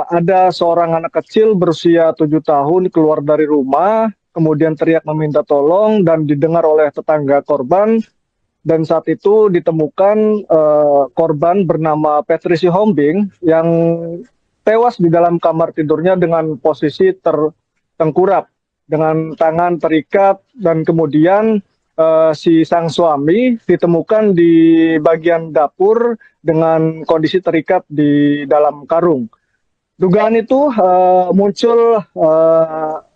ada seorang anak kecil berusia 7 tahun keluar dari rumah, kemudian teriak meminta tolong dan didengar oleh tetangga korban, dan saat itu ditemukan korban bernama Petri Sihombing yang tewas di dalam kamar tidurnya dengan posisi tertengkurap dengan tangan terikat, dan kemudian si sang suami ditemukan di bagian dapur dengan kondisi terikat di dalam karung. Dugaan itu muncul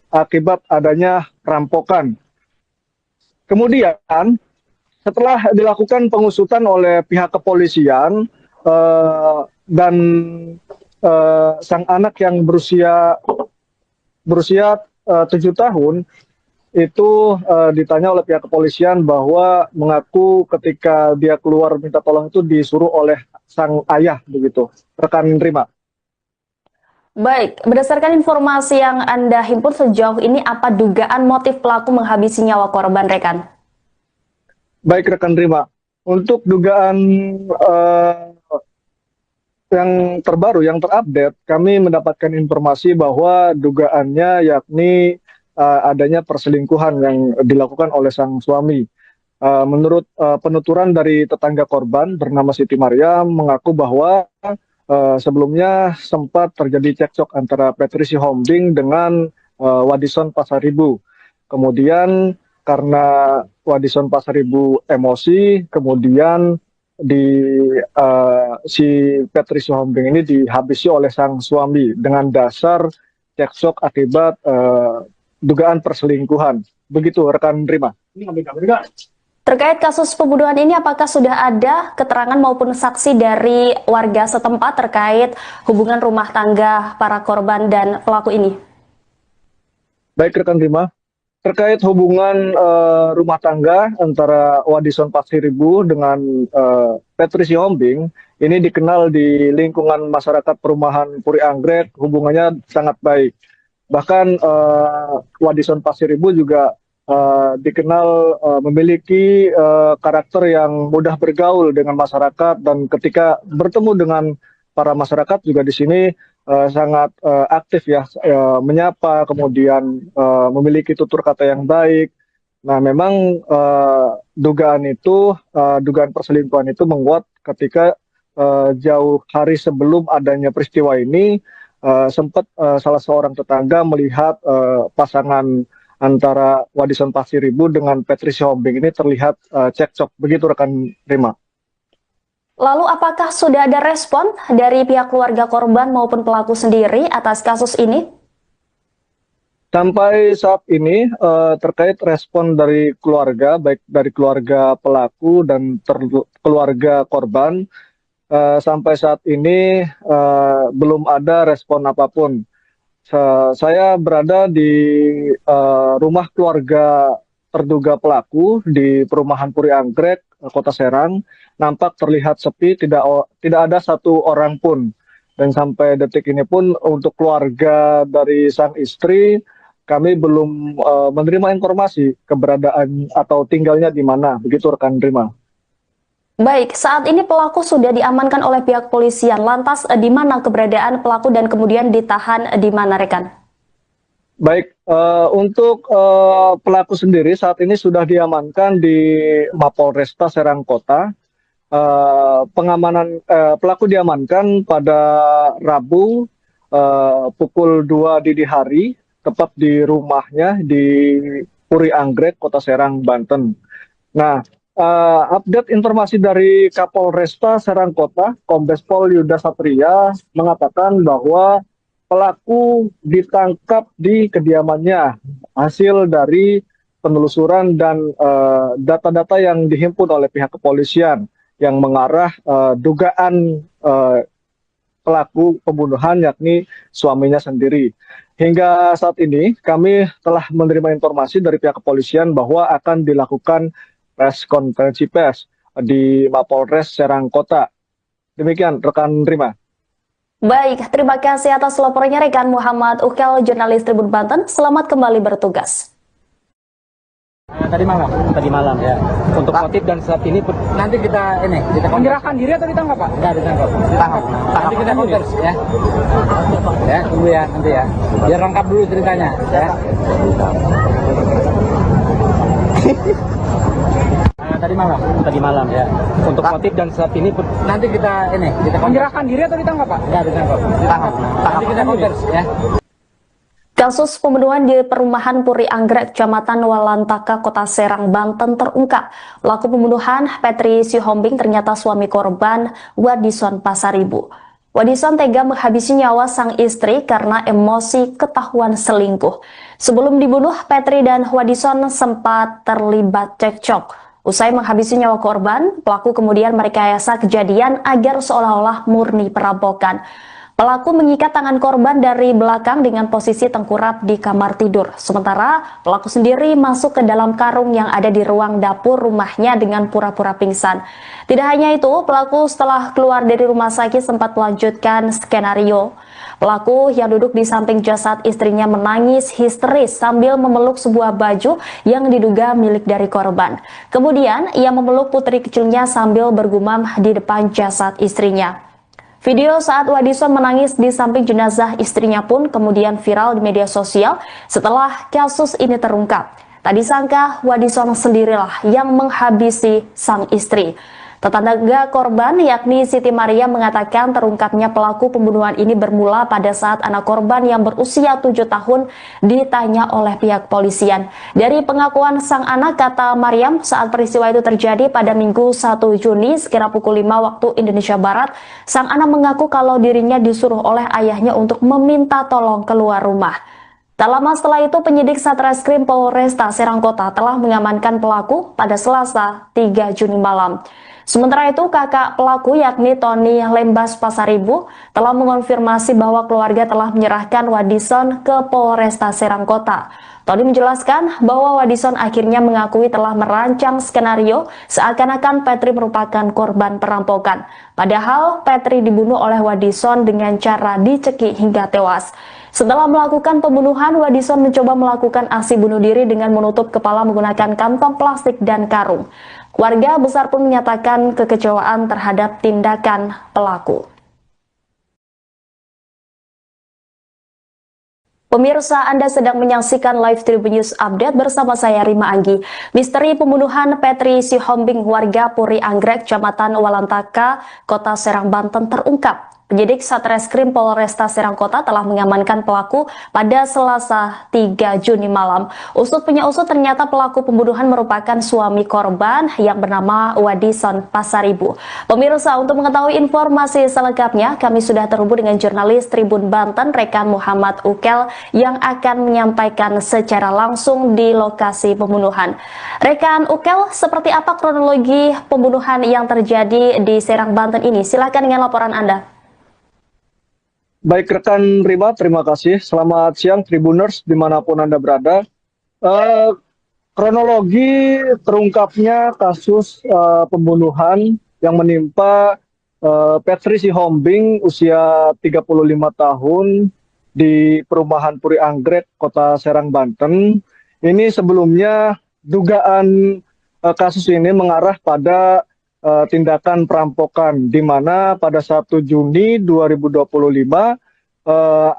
akibat adanya perampokan. Kemudian setelah dilakukan pengusutan oleh pihak kepolisian dan sang anak yang berusia 7 tahun itu ditanya oleh pihak kepolisian bahwa mengaku ketika dia keluar minta tolong itu disuruh oleh sang ayah, begitu. Rekan Rima. Baik, berdasarkan informasi yang Anda himpun sejauh ini, apa dugaan motif pelaku menghabisi nyawa korban, rekan? Baik rekan Rima, untuk dugaan yang terbaru, yang terupdate, kami mendapatkan informasi bahwa dugaannya yakni adanya perselingkuhan yang dilakukan oleh sang suami. Menurut penuturan dari tetangga korban bernama Siti Maryam, mengaku bahwa sebelumnya sempat terjadi cekcok antara Petri Sihombing dengan Wadison Pasaribu. Kemudian karena Wadison Pasaribu emosi, kemudian si Petri Sihombing ini dihabisi oleh sang suami dengan dasar cekcok akibat dugaan perselingkuhan. Begitu rekan Rima. Terkait kasus pembunuhan ini, apakah sudah ada keterangan maupun saksi dari warga setempat terkait hubungan rumah tangga para korban dan pelaku ini? Baik rekan Rima, terkait hubungan rumah tangga antara Wadison Pasaribu dengan Petri Sihombing, ini dikenal di lingkungan masyarakat perumahan Puri Anggrek, hubungannya sangat baik. Bahkan Wadison Pasaribu juga dikenal memiliki karakter yang mudah bergaul dengan masyarakat, dan ketika bertemu dengan para masyarakat juga di sini sangat aktif ya, menyapa, kemudian memiliki tutur kata yang baik. Nah memang dugaan perselingkuhan itu menguat ketika jauh hari sebelum adanya peristiwa ini sempat salah seorang tetangga melihat pasangan antara Wadison Pasaribu dengan Petri Sihombing ini terlihat cekcok. Begitu rekan Rima. Lalu apakah sudah ada respon dari pihak keluarga korban maupun pelaku sendiri atas kasus ini? Sampai saat ini terkait respon dari keluarga, baik dari keluarga pelaku dan keluarga korban, sampai saat ini belum ada respon apapun. Saya berada di rumah keluarga terduga pelaku di Perumahan Puri Anggrek, Kota Serang. Nampak terlihat sepi, tidak ada satu orang pun. Dan sampai detik ini pun untuk keluarga dari sang istri, kami belum menerima informasi keberadaan atau tinggalnya di mana. Begitu rekan Rima. Baik, saat ini pelaku sudah diamankan oleh pihak polisian. Lantas di mana keberadaan pelaku dan kemudian ditahan di mana, rekan? Baik, untuk pelaku sendiri saat ini sudah diamankan di Mapolresta Serang Kota. Pengamanan pelaku diamankan pada Rabu pukul 2 dini hari, tepat di rumahnya di Puri Anggrek, Kota Serang, Banten. Nah, update informasi dari Kapolresta Serang Kota, Kombes Pol Yuda Satria mengatakan bahwa pelaku ditangkap di kediamannya hasil dari penelusuran dan data-data yang dihimpun oleh pihak kepolisian yang mengarah dugaan pelaku pembunuhan, yakni suaminya sendiri. Hingga saat ini kami telah menerima informasi dari pihak kepolisian bahwa akan dilakukan konferensi pers di Mapolres Serang Kota. Demikian rekan Rima. Baik, terima kasih atas laporannya rekan Muhammad Ukel, jurnalis Tribun Banten. Selamat kembali bertugas. Tadi malam ya. Untuk motif dan saat ini nanti kita Menyerahkan diri atau ditangkap, Pak? Enggak ditangkap. Nanti kita konversi ya. Ya, tunggu ya nanti ya. Biar lengkap dulu ceritanya ya. Tadi malam ya. Untuk motif dan saat ini nanti kita Menyerahkan diri atau ditangkap, Pak? enggak ditangkap. Nanti kita konversi ya. Kasus pembunuhan di Perumahan Puri Anggrek, Kecamatan Walantaka, Kota Serang, Banten terungkap. Pelaku pembunuhan Petri Sihombing ternyata suami korban Wadison Pasaribu. Wadison tega menghabisi nyawa sang istri karena emosi ketahuan selingkuh. Sebelum dibunuh, Petri dan Wadison sempat terlibat cekcok. Usai menghabisi nyawa korban, pelaku kemudian merekayasa kejadian agar seolah-olah murni perampokan. Pelaku mengikat tangan korban dari belakang dengan posisi tengkurap di kamar tidur. Sementara pelaku sendiri masuk ke dalam karung yang ada di ruang dapur rumahnya dengan pura-pura pingsan. Tidak hanya itu, pelaku setelah keluar dari rumah sakit sempat melanjutkan skenario. Pelaku yang duduk di samping jasad istrinya menangis histeris sambil memeluk sebuah baju yang diduga milik dari korban. Kemudian ia memeluk putri kecilnya sambil bergumam di depan jasad istrinya. Video saat Wadison menangis di samping jenazah istrinya pun kemudian viral di media sosial setelah kasus ini terungkap. Tak disangka Wadison sendirilah yang menghabisi sang istri. Tetangga korban yakni Siti Maria mengatakan terungkapnya pelaku pembunuhan ini bermula pada saat anak korban yang berusia 7 tahun ditanya oleh pihak polisian. Dari pengakuan sang anak, kata Mariam, saat peristiwa itu terjadi pada Minggu 1 Juni sekira pukul 5 waktu Indonesia Barat, sang anak mengaku kalau dirinya disuruh oleh ayahnya untuk meminta tolong keluar rumah. Tak lama setelah itu, penyidik Satreskrim Polresta Serang Kota telah mengamankan pelaku pada Selasa 3 Juni malam. Sementara itu, kakak pelaku yakni Tony Lembas Pasaribu telah mengonfirmasi bahwa keluarga telah menyerahkan Wadison ke Polresta Serang Kota. Tony menjelaskan bahwa Wadison akhirnya mengakui telah merancang skenario seakan-akan Petri merupakan korban perampokan. Padahal Petri dibunuh oleh Wadison dengan cara dicekik hingga tewas. Setelah melakukan pembunuhan, Wadison mencoba melakukan aksi bunuh diri dengan menutup kepala menggunakan kantong plastik dan karung. Warga besar pun menyatakan kekecewaan terhadap tindakan pelaku. Pemirsa, Anda sedang menyaksikan live Tribun News Update bersama saya Rima Anggi. Misteri pembunuhan Petri Sihombing warga Puri Anggrek, Kecamatan Walantaka, Kota Serang, Banten terungkap. Penyidik Satreskrim Polresta Serang Kota telah mengamankan pelaku pada Selasa 3 Juni malam. Usut punya usut ternyata pelaku pembunuhan merupakan suami korban yang bernama Wadison Pasaribu. Pemirsa, untuk mengetahui informasi selengkapnya, kami sudah terhubung dengan jurnalis Tribun Banten, rekan Muhammad Ukel, yang akan menyampaikan secara langsung di lokasi pembunuhan. Rekan Ukel, seperti apa kronologi pembunuhan yang terjadi di Serang, Banten ini? Silakan dengan laporan Anda. Baik rekan Rima, terima kasih. Selamat siang Tribuners dimanapun Anda berada. Kronologi terungkapnya kasus pembunuhan yang menimpa Petri Sihombing usia 35 tahun di perumahan Puri Anggrek, Kota Serang, Banten. Ini sebelumnya dugaan kasus ini mengarah pada tindakan perampokan, di mana pada 1 Juni 2025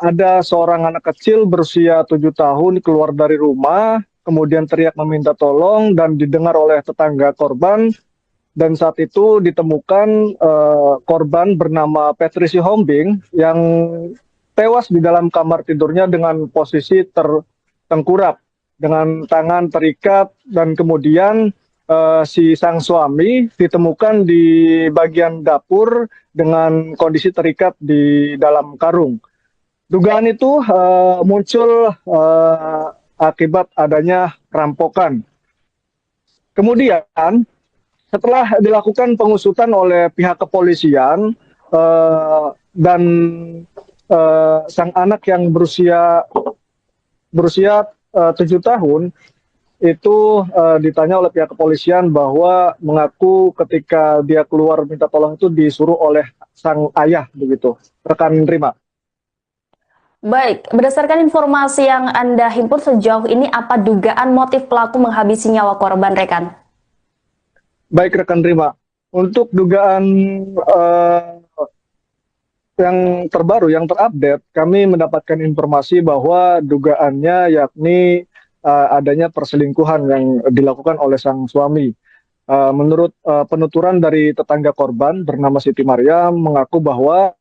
ada seorang anak kecil berusia 7 tahun keluar dari rumah, kemudian teriak meminta tolong dan didengar oleh tetangga korban, dan saat itu ditemukan korban bernama Petri Sihombing yang tewas di dalam kamar tidurnya dengan posisi tertengkurap dengan tangan terikat, dan kemudian si sang suami ditemukan di bagian dapur dengan kondisi terikat di dalam karung. Dugaan itu muncul akibat adanya perampokan. Kemudian setelah dilakukan pengusutan oleh pihak kepolisian dan sang anak yang berusia 7 tahun itu ditanya oleh pihak kepolisian bahwa mengaku ketika dia keluar minta tolong itu disuruh oleh sang ayah, begitu. Rekan Rima. Baik, berdasarkan informasi yang Anda himpun sejauh ini, apa dugaan motif pelaku menghabisi nyawa korban, rekan? Baik rekan Rima, untuk dugaan yang terbaru, yang terupdate, kami mendapatkan informasi bahwa dugaannya yakni adanya perselingkuhan yang dilakukan oleh sang suami. Menurut penuturan dari tetangga korban bernama Siti Mariam, mengaku bahwa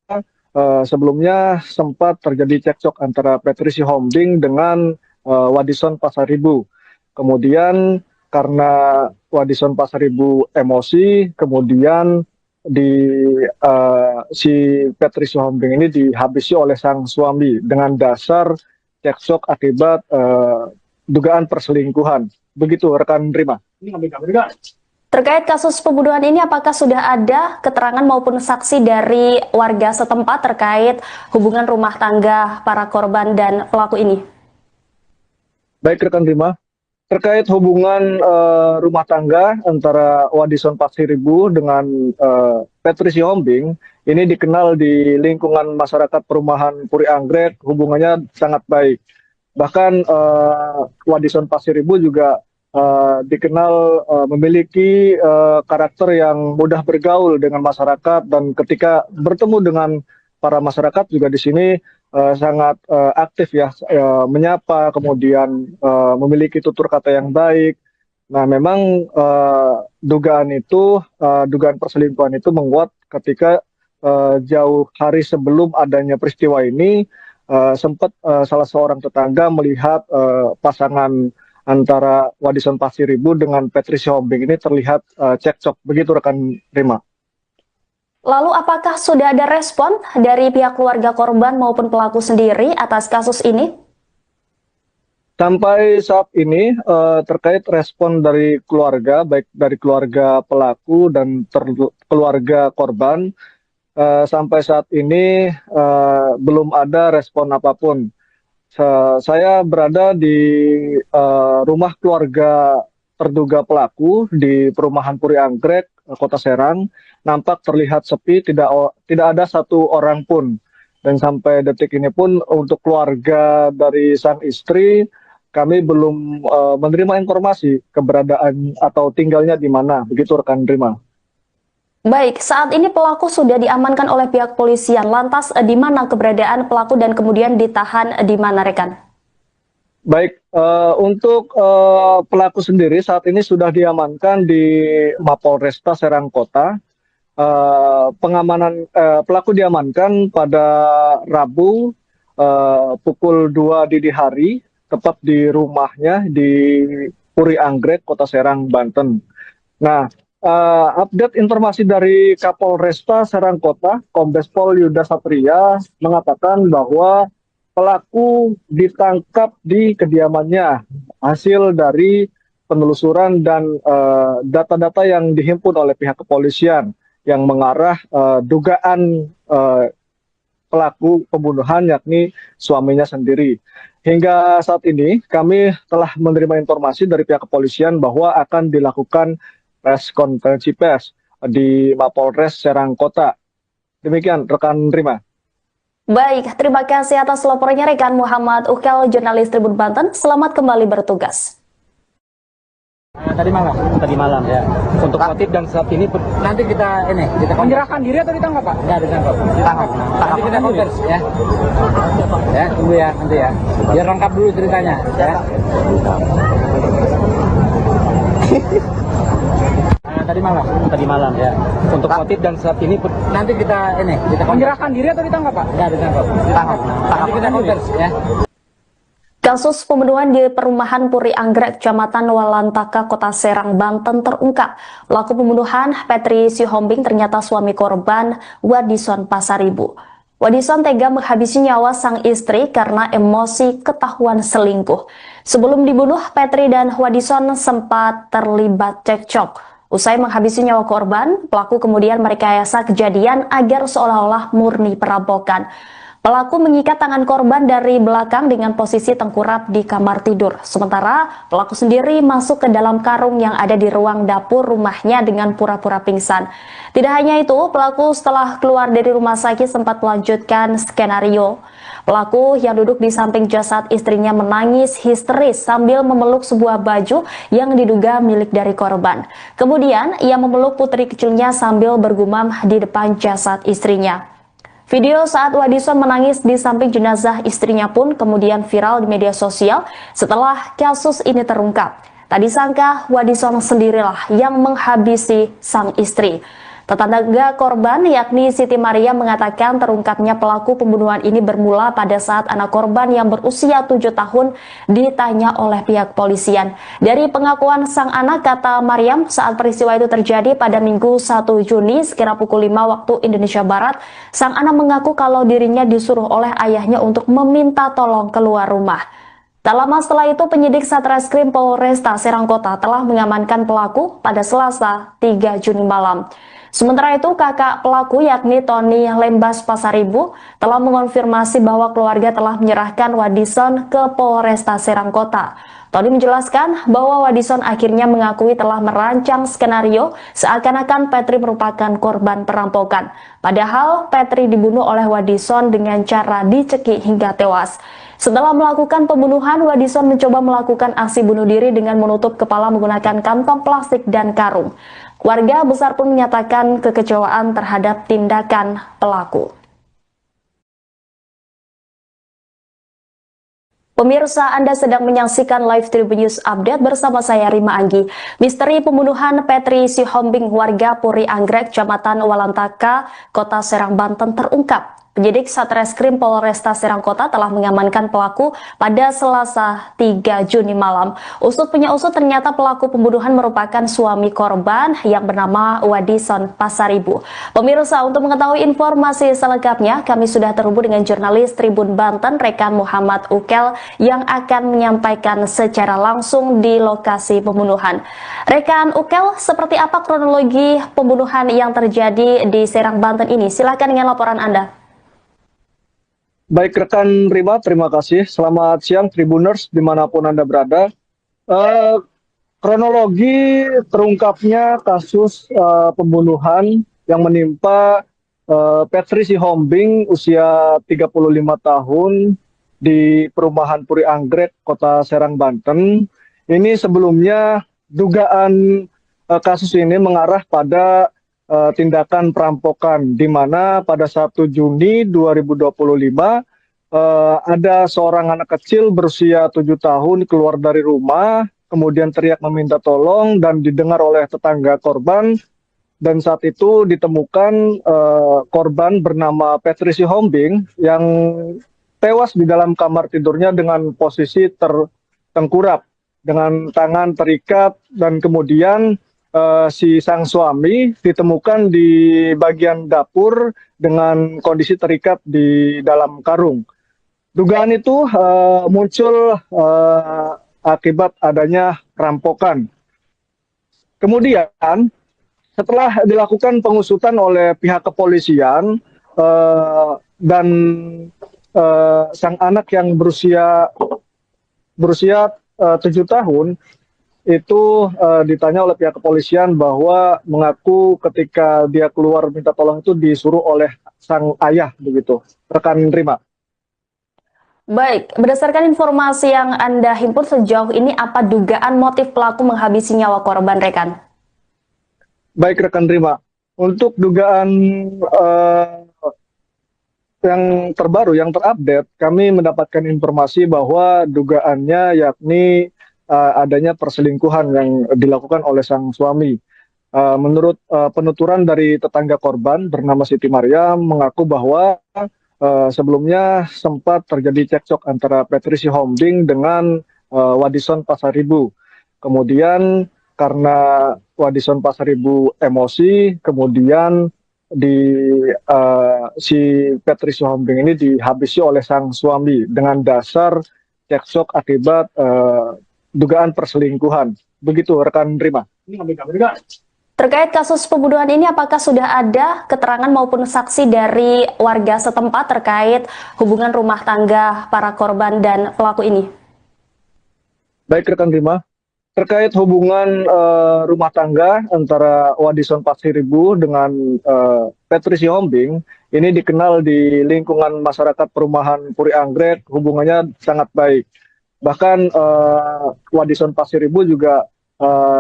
sebelumnya sempat terjadi cekcok antara Petri Sihombing dengan Wadison Pasaribu. Kemudian karena Wadison Pasaribu emosi, kemudian si Petri Sihombing ini dihabisi oleh sang suami dengan dasar cekcok akibat dugaan perselingkuhan. Begitu rekan Rima. Terkait kasus pembunuhan ini, apakah sudah ada keterangan maupun saksi dari warga setempat terkait hubungan rumah tangga para korban dan pelaku ini? Baik rekan Rima, terkait hubungan rumah tangga antara Wadison Pasaribu dengan Petri Sihombing, ini dikenal di lingkungan masyarakat perumahan Puri Anggrek, hubungannya sangat baik. Bahkan Wadison Pasaribu juga dikenal memiliki karakter yang mudah bergaul dengan masyarakat, dan ketika bertemu dengan para masyarakat juga di sini sangat aktif ya, menyapa, kemudian memiliki tutur kata yang baik. Nah, memang dugaan perselingkuhan itu menguat ketika jauh hari sebelum adanya peristiwa ini sempat salah seorang tetangga melihat pasangan antara Wadison Pasaribu dengan Petri Sihombing ini terlihat cekcok. Begitu rekan Rima. Lalu apakah sudah ada respon dari pihak keluarga korban maupun pelaku sendiri atas kasus ini? Sampai saat ini terkait respon dari keluarga, baik dari keluarga pelaku dan keluarga korban, sampai saat ini belum ada respon apapun. Saya berada di rumah keluarga terduga pelaku di perumahan Puri Anggrek, Kota Serang. Nampak terlihat sepi, tidak ada satu orang pun. Dan sampai detik ini pun untuk keluarga dari sang istri, kami belum menerima informasi keberadaan atau tinggalnya di mana. Begitu rekan Rima. Baik, saat ini pelaku sudah diamankan oleh pihak polisian. Lantas di mana keberadaan pelaku dan kemudian ditahan di mana, rekan? Baik, untuk pelaku sendiri saat ini sudah diamankan di Mapolresta Serang Kota. pengamanan pelaku diamankan pada Rabu pukul 2 dini hari, tepat di rumahnya di Puri Anggrek, Kota Serang, Banten. Nah, update informasi dari Kapolresta Serang Kota, Kombes Pol Yuda Satria mengatakan bahwa pelaku ditangkap di kediamannya hasil dari penelusuran dan data-data yang dihimpun oleh pihak kepolisian yang mengarah dugaan pelaku pembunuhan yakni suaminya sendiri. Hingga saat ini kami telah menerima informasi dari pihak kepolisian bahwa akan dilakukan konferensi pers di Mapolres Serang Kota. Demikian rekan Rima. Baik, terima kasih atas laporannya rekan Muhammad Ukel, jurnalis Tribun Banten. Selamat kembali bertugas. Tadi malam ya. Untuk motif dan saat ini nanti kita Menyerahkan diri atau ditangkap, Pak? Enggak ditangkap. Nanti kita konvers ya. Ya, tunggu ya nanti ya. Biar lengkap dulu ceritanya ya. Tadi malam ya. Untuk motif dan saat ini nanti kita Menyerahkan diri atau ditangkap, Pak? Enggak ditangkap. Nanti kita konvers ya. Kasus pembunuhan di perumahan Puri Anggrek, Kecamatan Walantaka, Kota Serang, Banten terungkap. Pelaku pembunuhan, Petri Sihombing, ternyata suami korban, Wadison Pasaribu. Wadison tega menghabisi nyawa sang istri karena emosi ketahuan selingkuh. Sebelum dibunuh, Petri dan Wadison sempat terlibat cekcok. Usai menghabisi nyawa korban, pelaku kemudian merekayasa kejadian agar seolah-olah murni perampokan. Pelaku mengikat tangan korban dari belakang dengan posisi tengkurap di kamar tidur. Sementara pelaku sendiri masuk ke dalam karung yang ada di ruang dapur rumahnya dengan pura-pura pingsan. Tidak hanya itu, pelaku setelah keluar dari rumah sakit sempat melanjutkan skenario. Pelaku yang duduk di samping jasad istrinya menangis histeris sambil memeluk sebuah baju yang diduga milik dari korban. Kemudian ia memeluk putri kecilnya sambil bergumam di depan jasad istrinya. Video saat Wadison menangis di samping jenazah istrinya pun kemudian viral di media sosial setelah kasus ini terungkap. Tak disangka Wadison sendirilah yang menghabisi sang istri. Tetangga korban yakni Siti Maria mengatakan terungkapnya pelaku pembunuhan ini bermula pada saat anak korban yang berusia 7 tahun ditanya oleh pihak polisian. Dari pengakuan sang anak, kata Mariam, saat peristiwa itu terjadi pada Minggu 1 Juni sekira pukul 5 waktu Indonesia Barat, sang anak mengaku kalau dirinya disuruh oleh ayahnya untuk meminta tolong keluar rumah. Tak lama setelah itu, penyidik Satreskrim Polresta Serang Kota telah mengamankan pelaku pada Selasa 3 Juni malam. Sementara itu, kakak pelaku yakni Tony Lembas Pasaribu telah mengonfirmasi bahwa keluarga telah menyerahkan Wadison ke Polresta Serang Kota. Tony menjelaskan bahwa Wadison akhirnya mengakui telah merancang skenario seakan-akan Petri merupakan korban perampokan. Padahal Petri dibunuh oleh Wadison dengan cara dicekik hingga tewas. Setelah melakukan pembunuhan, Wadison mencoba melakukan aksi bunuh diri dengan menutup kepala menggunakan kantong plastik dan karung. Warga besar pun menyatakan kekecewaan terhadap tindakan pelaku. Pemirsa, Anda sedang menyaksikan Live Tribun News Update bersama saya Rima Anggi. Misteri pembunuhan Petri Sihombing warga Puri Anggrek, Kecamatan Walantaka, Kota Serang, Banten terungkap. Penyidik Satreskrim Polresta Serang Kota telah mengamankan pelaku pada Selasa 3 Juni malam. Usut punya usut, ternyata pelaku pembunuhan merupakan suami korban yang bernama Wadison Pasaribu. Pemirsa, untuk mengetahui informasi selengkapnya, kami sudah terhubung dengan jurnalis Tribun Banten, rekan Muhammad Ukel, yang akan menyampaikan secara langsung di lokasi pembunuhan. Rekan Ukel, seperti apa kronologi pembunuhan yang terjadi di Serang, Banten ini? Silakan dengan laporan Anda. Baik rekan Rima, terima kasih. Selamat siang Tribuners dimanapun Anda berada. Kronologi terungkapnya kasus pembunuhan yang menimpa Petri Sihombing usia 35 tahun di perumahan Puri Anggrek, Kota Serang, Banten. Ini sebelumnya dugaan kasus ini mengarah pada tindakan perampokan, di mana pada 1 Juni 2025 ada seorang anak kecil berusia 7 tahun keluar dari rumah, kemudian teriak meminta tolong dan didengar oleh tetangga korban dan saat itu ditemukan korban bernama Petri Sihombing yang tewas di dalam kamar tidurnya dengan posisi tertengkurap dengan tangan terikat, dan kemudian si sang suami ditemukan di bagian dapur dengan kondisi terikat di dalam karung. Dugaan itu muncul akibat adanya rampokan. Kemudian setelah dilakukan pengusutan oleh pihak kepolisian dan sang anak yang berusia 7 tahun itu ditanya oleh pihak kepolisian bahwa mengaku ketika dia keluar minta tolong itu disuruh oleh sang ayah begitu. Rekan terima. Baik, berdasarkan informasi yang Anda himpun sejauh ini, apa dugaan motif pelaku menghabisi nyawa korban, rekan? Baik rekan terima. Untuk dugaan yang terbaru, yang terupdate, kami mendapatkan informasi bahwa dugaannya yakni adanya perselingkuhan yang dilakukan oleh sang suami. Menurut penuturan dari tetangga korban bernama Siti Maryam mengaku bahwa sebelumnya sempat terjadi cekcok antara Petri Sihombing dengan Wadison Pasaribu. Kemudian karena Wadison Pasaribu emosi, kemudian si Petri Sihombing ini dihabisi oleh sang suami dengan dasar cekcok akibat dugaan perselingkuhan. Begitu rekan terima. Terkait kasus pembunuhan ini, apakah sudah ada keterangan maupun saksi dari warga setempat terkait hubungan rumah tangga para korban dan pelaku ini? Baik rekan terima. Terkait hubungan rumah tangga antara Wadison Pasaribu dengan Petri Sihombing, ini dikenal di lingkungan masyarakat perumahan Puri Anggrek, hubungannya sangat baik. Bahkan Wadison Pasaribu juga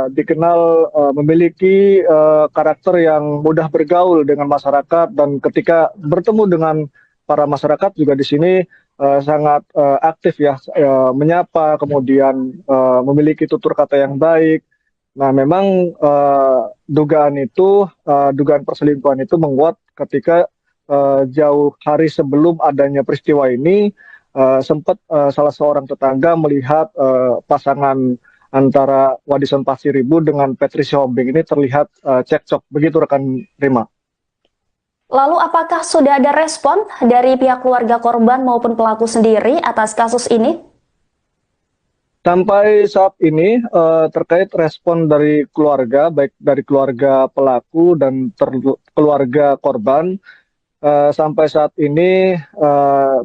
dikenal memiliki karakter yang mudah bergaul dengan masyarakat, dan ketika bertemu dengan para masyarakat juga di sini sangat aktif ya, menyapa, kemudian memiliki tutur kata yang baik. Nah memang dugaan perselingkuhan itu menguat ketika jauh hari sebelum adanya peristiwa ini sempat salah seorang tetangga melihat pasangan antara Wadison Pasaribu dengan Petri Sihombing ini terlihat cekcok. Begitu rekan Rima. Lalu apakah sudah ada respon dari pihak keluarga korban maupun pelaku sendiri atas kasus ini? Sampai saat ini terkait respon dari keluarga, baik dari keluarga pelaku dan keluarga korban, sampai saat ini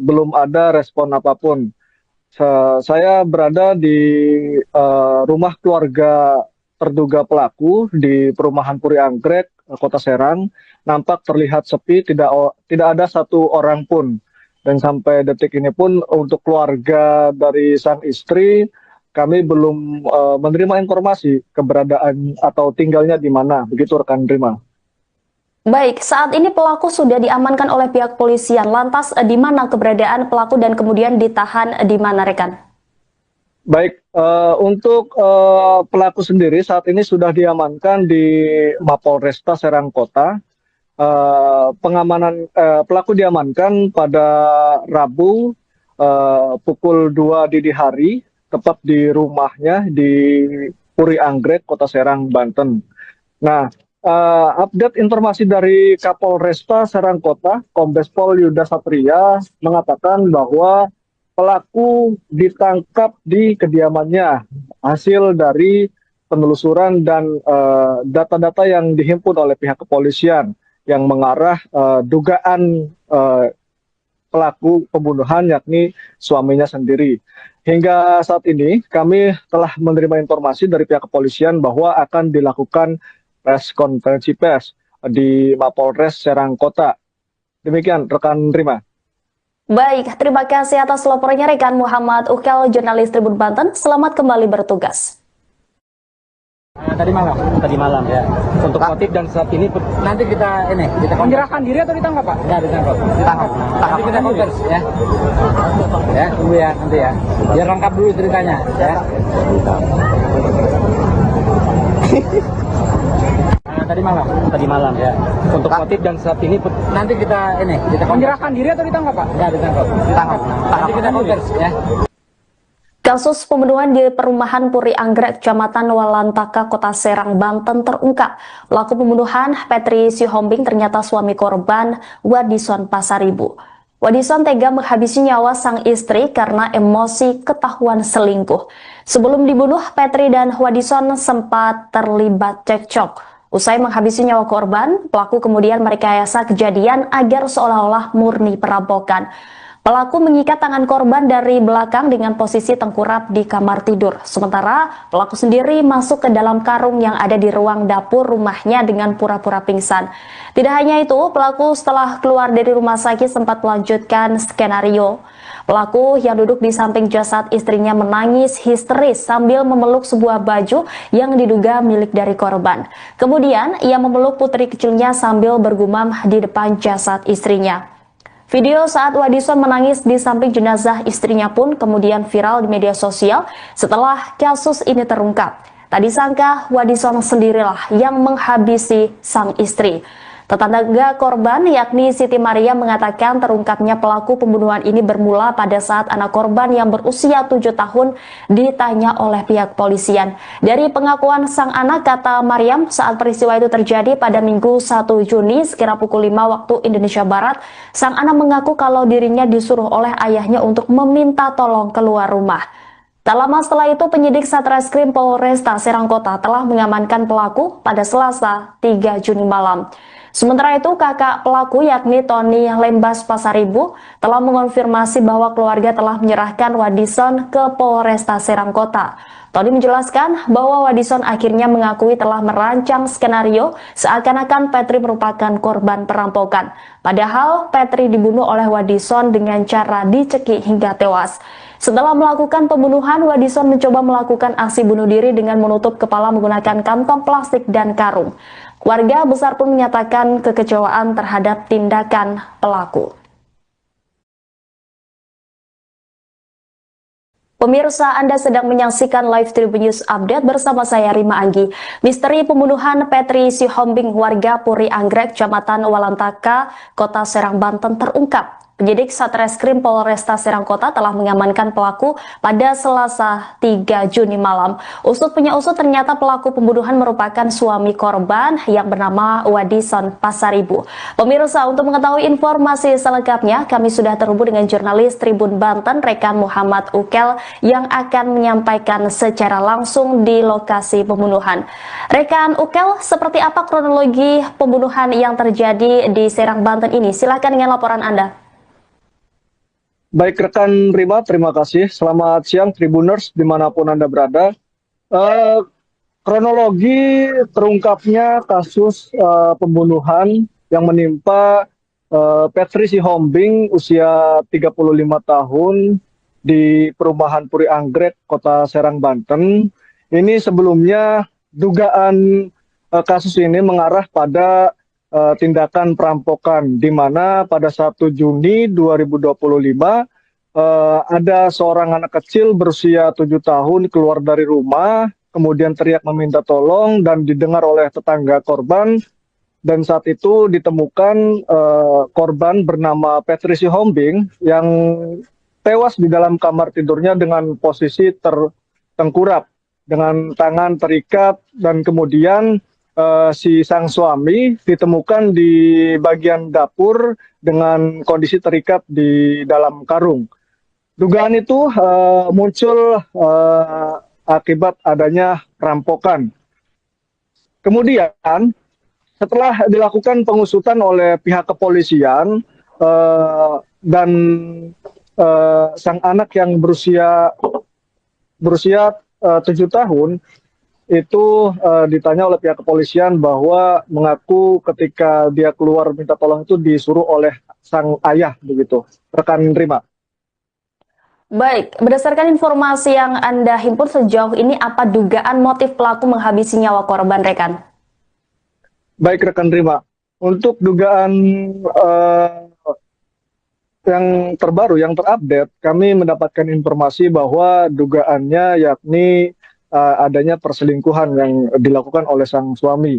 belum ada respon apapun. Saya berada di rumah keluarga terduga pelaku di perumahan Puri Anggrek, Kota Serang. Nampak terlihat sepi, tidak ada satu orang pun. Dan sampai detik ini pun untuk keluarga dari sang istri, kami belum menerima informasi keberadaan atau tinggalnya di mana. Begitu rekan Rima. Baik, saat ini pelaku sudah diamankan oleh pihak polisian. Lantas di mana keberadaan pelaku dan kemudian ditahan di mana, rekan? Baik, untuk pelaku sendiri saat ini sudah diamankan di Mapolresta Serang Kota. Pengamanan pelaku diamankan pada Rabu pukul 2 dini hari, tepat di rumahnya di Puri Anggrek, Kota Serang, Banten. Nah, update informasi dari Kapolresta Serang Kota, Kombes Pol Yuda Satria mengatakan bahwa pelaku ditangkap di kediamannya hasil dari penelusuran dan data-data yang dihimpun oleh pihak kepolisian yang mengarah dugaan pelaku pembunuhan yakni suaminya sendiri. Hingga saat ini kami telah menerima informasi dari pihak kepolisian bahwa akan dilakukan konferensi pers di Mapolres Serang Kota. Demikian rekan Rima. Baik, terima kasih atas laporannya rekan Muhammad Ukel, jurnalis Tribun Banten. Selamat kembali bertugas. Tadi malam ya. Untuk motif dan saat ini nanti kita Menyerahkan diri atau ditangkap, Pak? Enggak ditangkap. Nanti kita konversi ya. Ya, tunggu ya nanti ya. Biar lengkap dulu ceritanya ya. Tadi malam. Tadi malam. Ya. Untuk motif dan saat ini Nanti kita menyerahkan diri atau ditangkap, Pak? Enggak ditangkap. Nanti kita konversi ya. Kasus pembunuhan di perumahan Puri Anggrek, Kecamatan Walantaka, Kota Serang, Banten terungkap. Pelaku pembunuhan, Petri Sihombing, ternyata suami korban, Wadison Pasaribu. Wadison tega menghabisi nyawa sang istri karena emosi ketahuan selingkuh. Sebelum dibunuh, Petri dan Wadison sempat terlibat cekcok. Usai menghabisi nyawa korban, pelaku kemudian merekayasa kejadian agar seolah-olah murni perampokan. Pelaku mengikat tangan korban dari belakang dengan posisi tengkurap di kamar tidur. Sementara pelaku sendiri masuk ke dalam karung yang ada di ruang dapur rumahnya dengan pura-pura pingsan. Tidak hanya itu, pelaku setelah keluar dari rumah sakit sempat melanjutkan skenario. Pelaku yang duduk di samping jasad istrinya menangis histeris sambil memeluk sebuah baju yang diduga milik dari korban. Kemudian ia memeluk putri kecilnya sambil bergumam di depan jasad istrinya. Video saat Wadison menangis di samping jenazah istrinya pun kemudian viral di media sosial setelah kasus ini terungkap. Tak disangka Wadison sendirilah yang menghabisi sang istri. Tetangga korban yakni Siti Maria mengatakan terungkapnya pelaku pembunuhan ini bermula pada saat anak korban yang berusia 7 tahun ditanya oleh pihak polisian. Dari pengakuan sang anak, kata Mariam, saat peristiwa itu terjadi pada Minggu 1 Juni sekira pukul 5 waktu Indonesia Barat, sang anak mengaku kalau dirinya disuruh oleh ayahnya untuk meminta tolong keluar rumah. Tak lama setelah itu, penyidik Satreskrim Polresta Serang Kota telah mengamankan pelaku pada Selasa 3 Juni malam. Sementara itu, kakak pelaku yakni Tony Lembas Pasaribu telah mengonfirmasi bahwa keluarga telah menyerahkan Wadison ke Polresta Serang Kota. Tony menjelaskan bahwa Wadison akhirnya mengakui telah merancang skenario seakan-akan Petri merupakan korban perampokan. Padahal Petri dibunuh oleh Wadison dengan cara dicekik hingga tewas. Setelah melakukan pembunuhan, Wadison mencoba melakukan aksi bunuh diri dengan menutup kepala menggunakan kantong plastik dan karung. Warga besar pun menyatakan kekecewaan terhadap tindakan pelaku. Pemirsa, Anda sedang menyaksikan Live Tribun News Update bersama saya Rima Anggi. Misteri pembunuhan Petri Sihombing warga Puri Anggrek, Kecamatan Walantaka, Kota Serang, Banten terungkap. Penyidik Satreskrim Polresta Serang Kota telah mengamankan pelaku pada Selasa 3 Juni malam. Usut punya usut, ternyata pelaku pembunuhan merupakan suami korban yang bernama Wadison Pasaribu. Pemirsa, untuk mengetahui informasi selengkapnya, kami sudah terhubung dengan jurnalis Tribun Banten, rekan Muhammad Ukel, yang akan menyampaikan secara langsung di lokasi pembunuhan. Rekan Ukel, seperti apa kronologi pembunuhan yang terjadi di Serang, Banten ini? Silakan dengan laporan Anda. Baik rekan Rima, terima kasih. Selamat siang Tribuners dimanapun Anda berada. Kronologi terungkapnya kasus pembunuhan yang menimpa Petri Sihombing usia 35 tahun di perumahan Puri Anggrek, Kota Serang, Banten. Ini sebelumnya dugaan kasus ini mengarah pada tindakan perampokan, di mana pada 1 Juni 2025 ada seorang anak kecil berusia 7 tahun keluar dari rumah, kemudian teriak meminta tolong dan didengar oleh tetangga korban, dan saat itu ditemukan korban bernama Petri Sihombing yang tewas di dalam kamar tidurnya dengan posisi tertengkurap dengan tangan terikat, dan kemudian si sang suami ditemukan di bagian dapur dengan kondisi terikat di dalam karung. Dugaan itu muncul akibat adanya perampokan. Kemudian setelah dilakukan pengusutan oleh pihak kepolisian dan sang anak yang berusia 7 tahun itu ditanya oleh pihak kepolisian bahwa mengaku ketika dia keluar minta tolong itu disuruh oleh sang ayah, begitu. Rekan Rima. Baik, berdasarkan informasi yang Anda himpun sejauh ini, apa dugaan motif pelaku menghabisi nyawa korban, rekan? Baik rekan Rima, untuk dugaan yang terbaru, yang terupdate, kami mendapatkan informasi bahwa dugaannya yakni adanya perselingkuhan yang dilakukan oleh sang suami.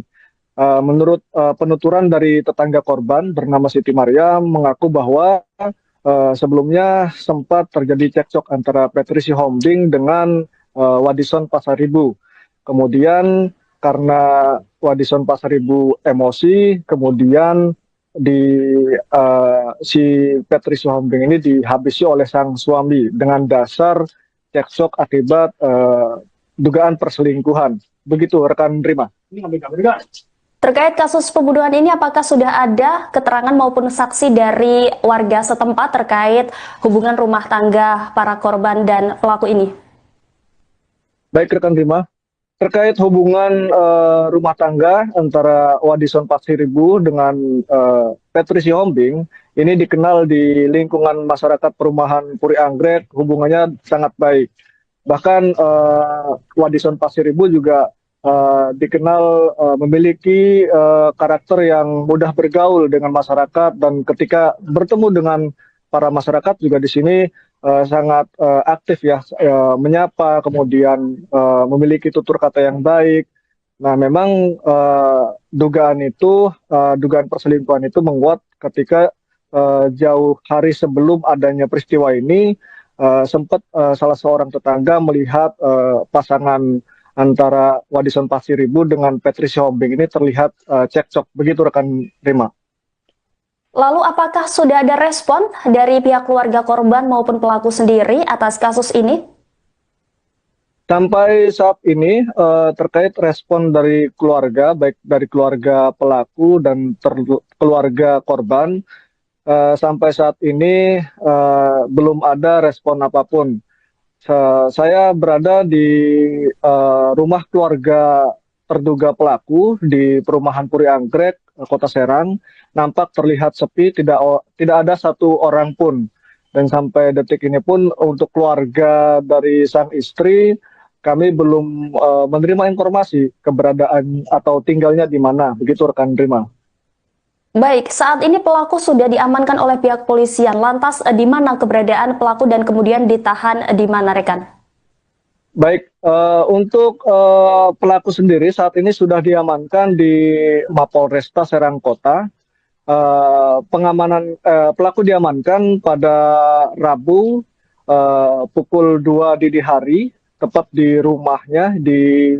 Menurut penuturan dari tetangga korban bernama Siti Maryam mengaku bahwa sebelumnya sempat terjadi cekcok antara Petrisi Hombing dengan Wadison Pasaribu. Kemudian karena Wadison Pasaribu emosi, kemudian si Petrisi Hombing ini dihabisi oleh sang suami dengan dasar cekcok akibat dugaan perselingkuhan. Begitu rekan Rima. Terkait kasus pembunuhan ini, apakah sudah ada keterangan maupun saksi dari warga setempat terkait hubungan rumah tangga para korban dan pelaku ini? Baik rekan Rima, terkait hubungan rumah tangga antara Wadison Pasaribu dengan Petrisi Hombing, ini dikenal di lingkungan masyarakat perumahan Puri Anggrek, hubungannya sangat baik. Bahkan Wadison Pasaribu juga dikenal memiliki karakter yang mudah bergaul dengan masyarakat, dan ketika bertemu dengan para masyarakat juga di sini sangat aktif ya, menyapa, kemudian memiliki tutur kata yang baik. Nah, memang dugaan perselingkuhan itu menguat ketika jauh hari sebelum adanya peristiwa ini sempat salah seorang tetangga melihat pasangan antara Wadison Pasaribu dengan Petrisi Hombing ini terlihat cekcok. Begitu rekan Rima. Lalu apakah sudah ada respon dari pihak keluarga korban maupun pelaku sendiri atas kasus ini? Sampai saat ini terkait respon dari keluarga, baik dari keluarga pelaku dan keluarga korban, sampai saat ini belum ada respon apapun. Saya berada di rumah keluarga terduga pelaku di perumahan Puri Anggrek, Kota Serang. Nampak terlihat sepi, tidak ada satu orang pun. Dan sampai detik ini pun untuk keluarga dari sang istri, kami belum menerima informasi keberadaan atau tinggalnya di mana. Begitu rekan Rima. Baik, saat ini pelaku sudah diamankan oleh pihak polisian. Lantas di mana keberadaan pelaku dan kemudian ditahan di mana, rekan? Baik, untuk pelaku sendiri saat ini sudah diamankan di Mapolresta Serang Kota. Pengamanan pelaku diamankan pada Rabu pukul 2 dini hari, tepat di rumahnya di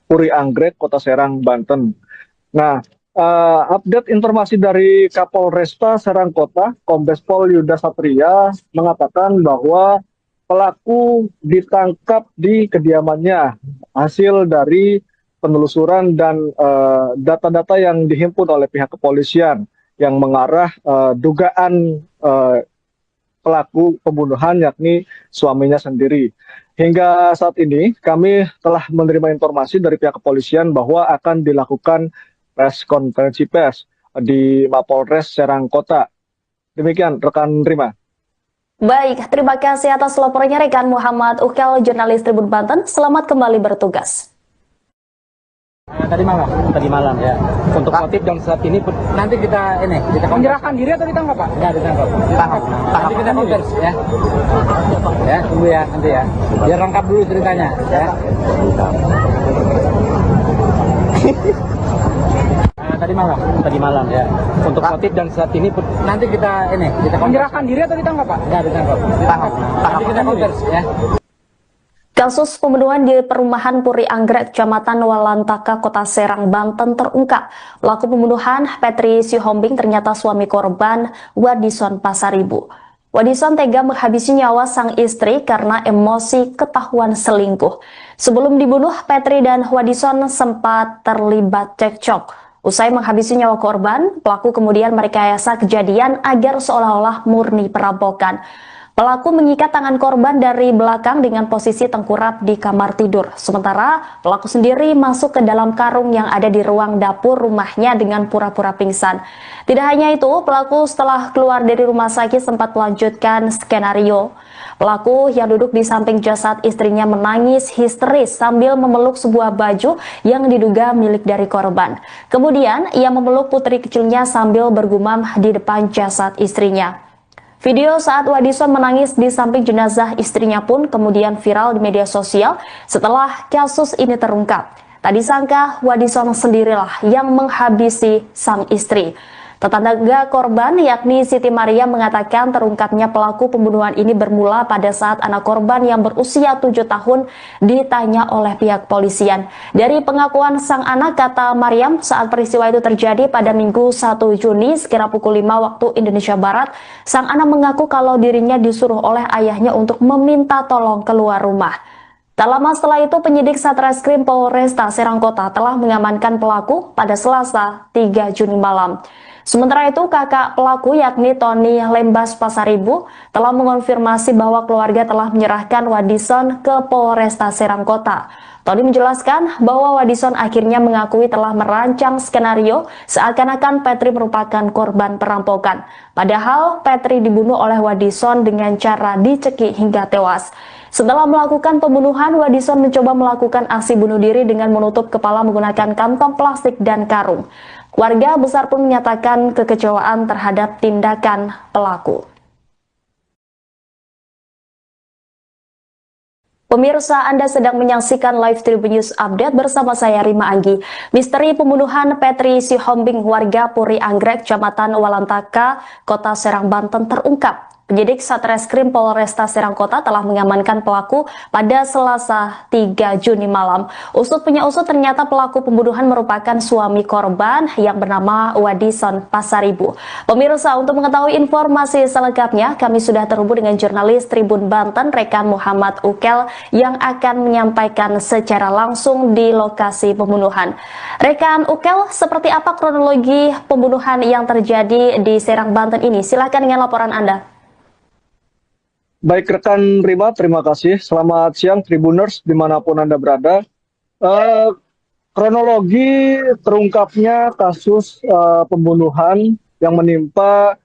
Puri Anggrek, Kota Serang, Banten. Nah, update informasi dari Kapolresta Serang Kota, Kombes Pol Yuda Satria mengatakan bahwa pelaku ditangkap di kediamannya hasil dari penelusuran dan data-data yang dihimpun oleh pihak kepolisian yang mengarah dugaan pelaku pembunuhan, yakni suaminya sendiri. Hingga saat ini kami telah menerima informasi dari pihak kepolisian bahwa akan dilakukan konferensi pers di Mapolres Serang Kota. Demikian rekan Rima. Baik, terima kasih atas laporannya rekan Muhammad Ukel, jurnalis Tribun Banten. Selamat kembali bertugas. Tadi malam ya. Untuk motif dan saat ini Nanti kita menyerahkan diri atau ditangkap, Pak? Ya, ditangkap. Nanti kita konversi ya. Ya, tunggu ya nanti ya. Biar lengkap dulu ceritanya ya. Tadi malam ya. Untuk motif dan saat ini Nanti kita menyerahkan diri atau ditangkap, Pak? Ya, ditangkap. Nanti kita konversi ya. Kasus pembunuhan di perumahan Puri Anggrek, Kecamatan Walantaka, Kota Serang, Banten terungkap. Pelaku pembunuhan Petrisi Hombing ternyata suami korban Wadison Pasaribu. Wadison tega menghabisi nyawa sang istri karena emosi ketahuan selingkuh. Sebelum dibunuh, Petri dan Wadison sempat terlibat cekcok. Usai menghabisi nyawa korban, pelaku kemudian merekayasa kejadian agar seolah-olah murni perampokan. Pelaku mengikat tangan korban dari belakang dengan posisi tengkurap di kamar tidur. Sementara pelaku sendiri masuk ke dalam karung yang ada di ruang dapur rumahnya dengan pura-pura pingsan. Tidak hanya itu, pelaku setelah keluar dari rumah sakit sempat melanjutkan skenario. Pelaku yang duduk di samping jasad istrinya menangis histeris sambil memeluk sebuah baju yang diduga milik dari korban. Kemudian ia memeluk putri kecilnya sambil bergumam di depan jasad istrinya. Video saat Wadison menangis di samping jenazah istrinya pun kemudian viral di media sosial setelah kasus ini terungkap. Tak disangka Wadison sendirilah yang menghabisi sang istri. Tetangga korban yakni Siti Maria mengatakan terungkapnya pelaku pembunuhan ini bermula pada saat anak korban yang berusia 7 tahun ditanya oleh pihak polisian. Dari pengakuan sang anak, kata Mariam, saat peristiwa itu terjadi pada Minggu 1 Juni sekira pukul 5 waktu Indonesia Barat, sang anak mengaku kalau dirinya disuruh oleh ayahnya untuk meminta tolong keluar rumah. Tak lama setelah itu, penyidik Satreskrim Polresta Serangkota telah mengamankan pelaku pada Selasa 3 Juni malam. Sementara itu, kakak pelaku yakni Tony Lembas Pasaribu telah mengonfirmasi bahwa keluarga telah menyerahkan Wadison ke Polresta Serangkota. Tony menjelaskan bahwa Wadison akhirnya mengakui telah merancang skenario seakan-akan Petri merupakan korban perampokan. Padahal Petri dibunuh oleh Wadison dengan cara dicekik hingga tewas. Setelah melakukan pembunuhan, Wadison mencoba melakukan aksi bunuh diri dengan menutup kepala menggunakan kantong plastik dan karung. Warga besar pun menyatakan kekecewaan terhadap tindakan pelaku. Pemirsa, Anda sedang menyaksikan live Tribun News Update bersama saya Rima Anggi. Misteri pembunuhan Petri Sihombing warga Puri Anggrek, Kecamatan Walantaka, Kota Serang, Banten terungkap. Penyidik Satreskrim Polresta Serangkota telah mengamankan pelaku pada Selasa 3 Juni malam. Usut punya usut, ternyata pelaku pembunuhan merupakan suami korban yang bernama Wadison Pasaribu. Pemirsa, untuk mengetahui informasi selengkapnya, kami sudah terhubung dengan jurnalis Tribun Banten, rekan Muhammad Ukel, yang akan menyampaikan secara langsung di lokasi pembunuhan. Rekan Ukel, seperti apa kronologi pembunuhan yang terjadi di Serang, Banten ini? Silakan dengan laporan Anda. Baik rekan Rima, terima kasih. Selamat siang Tribuners dimanapun Anda berada. Kronologi terungkapnya kasus pembunuhan yang menimpa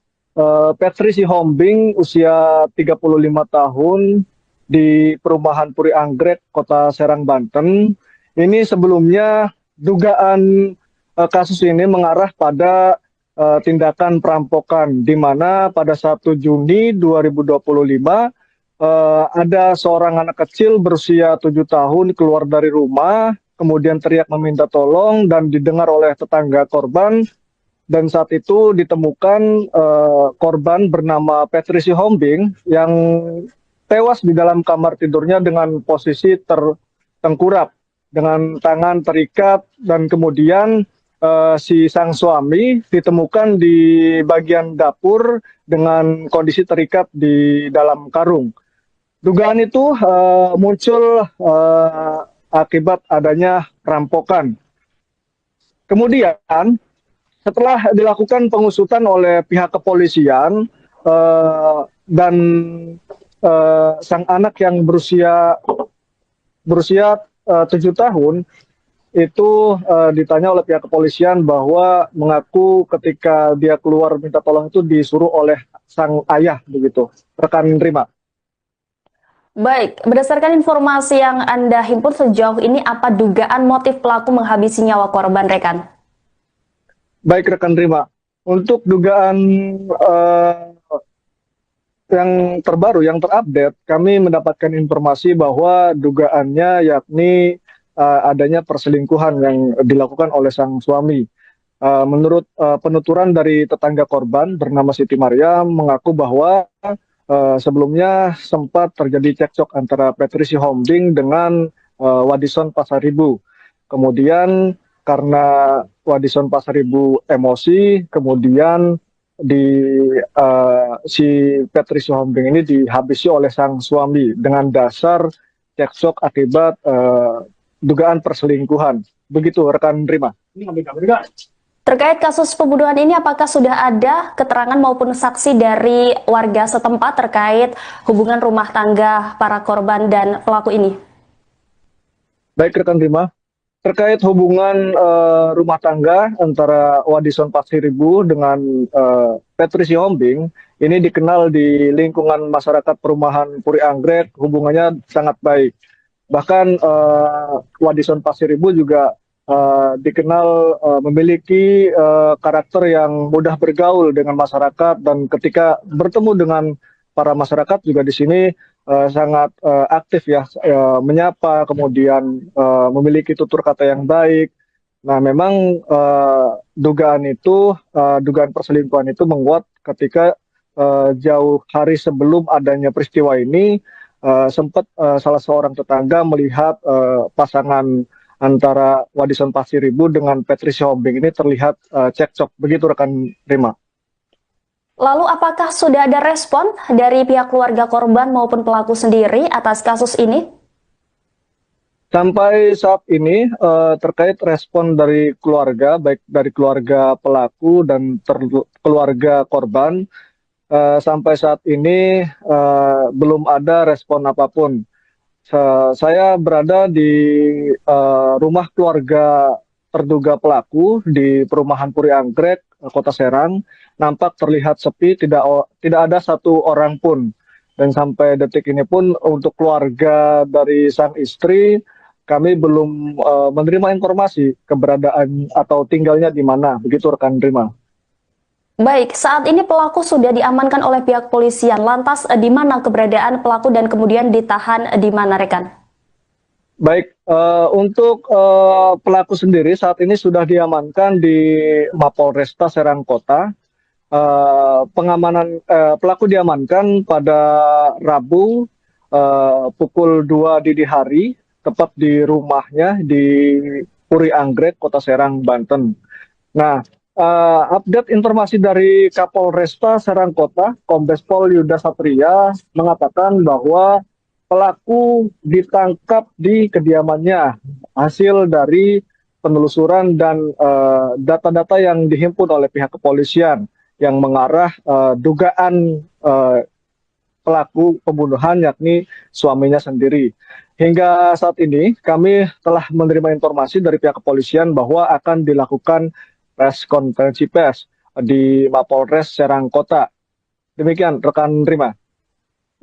Petri Sihombing usia 35 tahun di perumahan Puri Anggrek, Kota Serang, Banten. Ini sebelumnya dugaan kasus ini mengarah pada tindakan perampokan, di mana pada 1 Juni 2025 ada seorang anak kecil berusia 7 tahun keluar dari rumah, kemudian teriak meminta tolong dan didengar oleh tetangga korban, dan saat itu ditemukan korban bernama Petri Sihombing yang tewas di dalam kamar tidurnya dengan posisi tertengkurap dengan tangan terikat, dan kemudian si sang suami ditemukan di bagian dapur dengan kondisi terikat di dalam karung. Dugaan itu muncul akibat adanya perampokan. Kemudian setelah dilakukan pengusutan oleh pihak kepolisian dan sang anak yang berusia 7 tahun itu ditanya oleh pihak kepolisian bahwa mengaku ketika dia keluar minta tolong itu disuruh oleh sang ayah, begitu. Rekan Rima. Baik, berdasarkan informasi yang Anda himpun sejauh ini, apa dugaan motif pelaku menghabisi nyawa korban, rekan? Baik rekan Rima, untuk dugaan yang terbaru, yang terupdate, kami mendapatkan informasi bahwa dugaannya yakni adanya perselingkuhan yang dilakukan oleh sang suami. Menurut penuturan dari tetangga korban bernama Siti Maria mengaku bahwa sebelumnya sempat terjadi cekcok antara Petri Sihombing dengan Wadison Pasaribu. Kemudian karena Wadison Pasaribu emosi, kemudian si Petri Sihombing ini dihabisi oleh sang suami dengan dasar cekcok akibat dugaan perselingkuhan. Begitu rekan Rima. Terkait kasus pembunuhan ini, apakah sudah ada keterangan maupun saksi dari warga setempat terkait hubungan rumah tangga para korban dan pelaku ini? Baik rekan Rima, terkait hubungan rumah tangga antara Wadison Pasaribu dengan Petri Sihombing, ini dikenal di lingkungan masyarakat perumahan Puri Anggrek, hubungannya sangat baik. Bahkan Wadison Pasaribu juga dikenal memiliki karakter yang mudah bergaul dengan masyarakat, dan ketika bertemu dengan para masyarakat juga di sini sangat aktif ya, menyapa, kemudian memiliki tutur kata yang baik. Nah, memang dugaan perselingkuhan itu menguat ketika jauh hari sebelum adanya peristiwa ini, sempat salah seorang tetangga melihat pasangan antara Wadison Pasiribu dengan Patricia Hombing ini terlihat cekcok. Begitu rekan Rima. Lalu apakah sudah ada respon dari pihak keluarga korban maupun pelaku sendiri atas kasus ini? Sampai saat ini terkait respon dari keluarga, baik dari keluarga pelaku dan keluarga korban, sampai saat ini belum ada respon apapun. Saya berada di rumah keluarga terduga pelaku di perumahan Puri Anggrek, Kota Serang. Nampak terlihat sepi, tidak ada satu orang pun. Dan sampai detik ini pun untuk keluarga dari sang istri, kami belum menerima informasi keberadaan atau tinggalnya di mana. Begitu rekan Rima. Baik, saat ini pelaku sudah diamankan oleh pihak polisian. Lantas di mana keberadaan pelaku dan kemudian ditahan di mana, rekan? Baik, untuk pelaku sendiri saat ini sudah diamankan di Mapolresta Serang Kota. Pengamanan pelaku diamankan pada Rabu pukul 2 dini hari, tepat di rumahnya di Puri Anggrek, Kota Serang, Banten. Nah, update informasi dari Kapolresta Serang Kota, Kombes Pol Yuda Satria mengatakan bahwa pelaku ditangkap di kediamannya hasil dari penelusuran dan data-data yang dihimpun oleh pihak kepolisian yang mengarah dugaan pelaku pembunuhan, yakni suaminya sendiri. Hingga saat ini kami telah menerima informasi dari pihak kepolisian bahwa akan dilakukan konferensi pers di Mapolres Serang Kota. Demikian rekan Rima.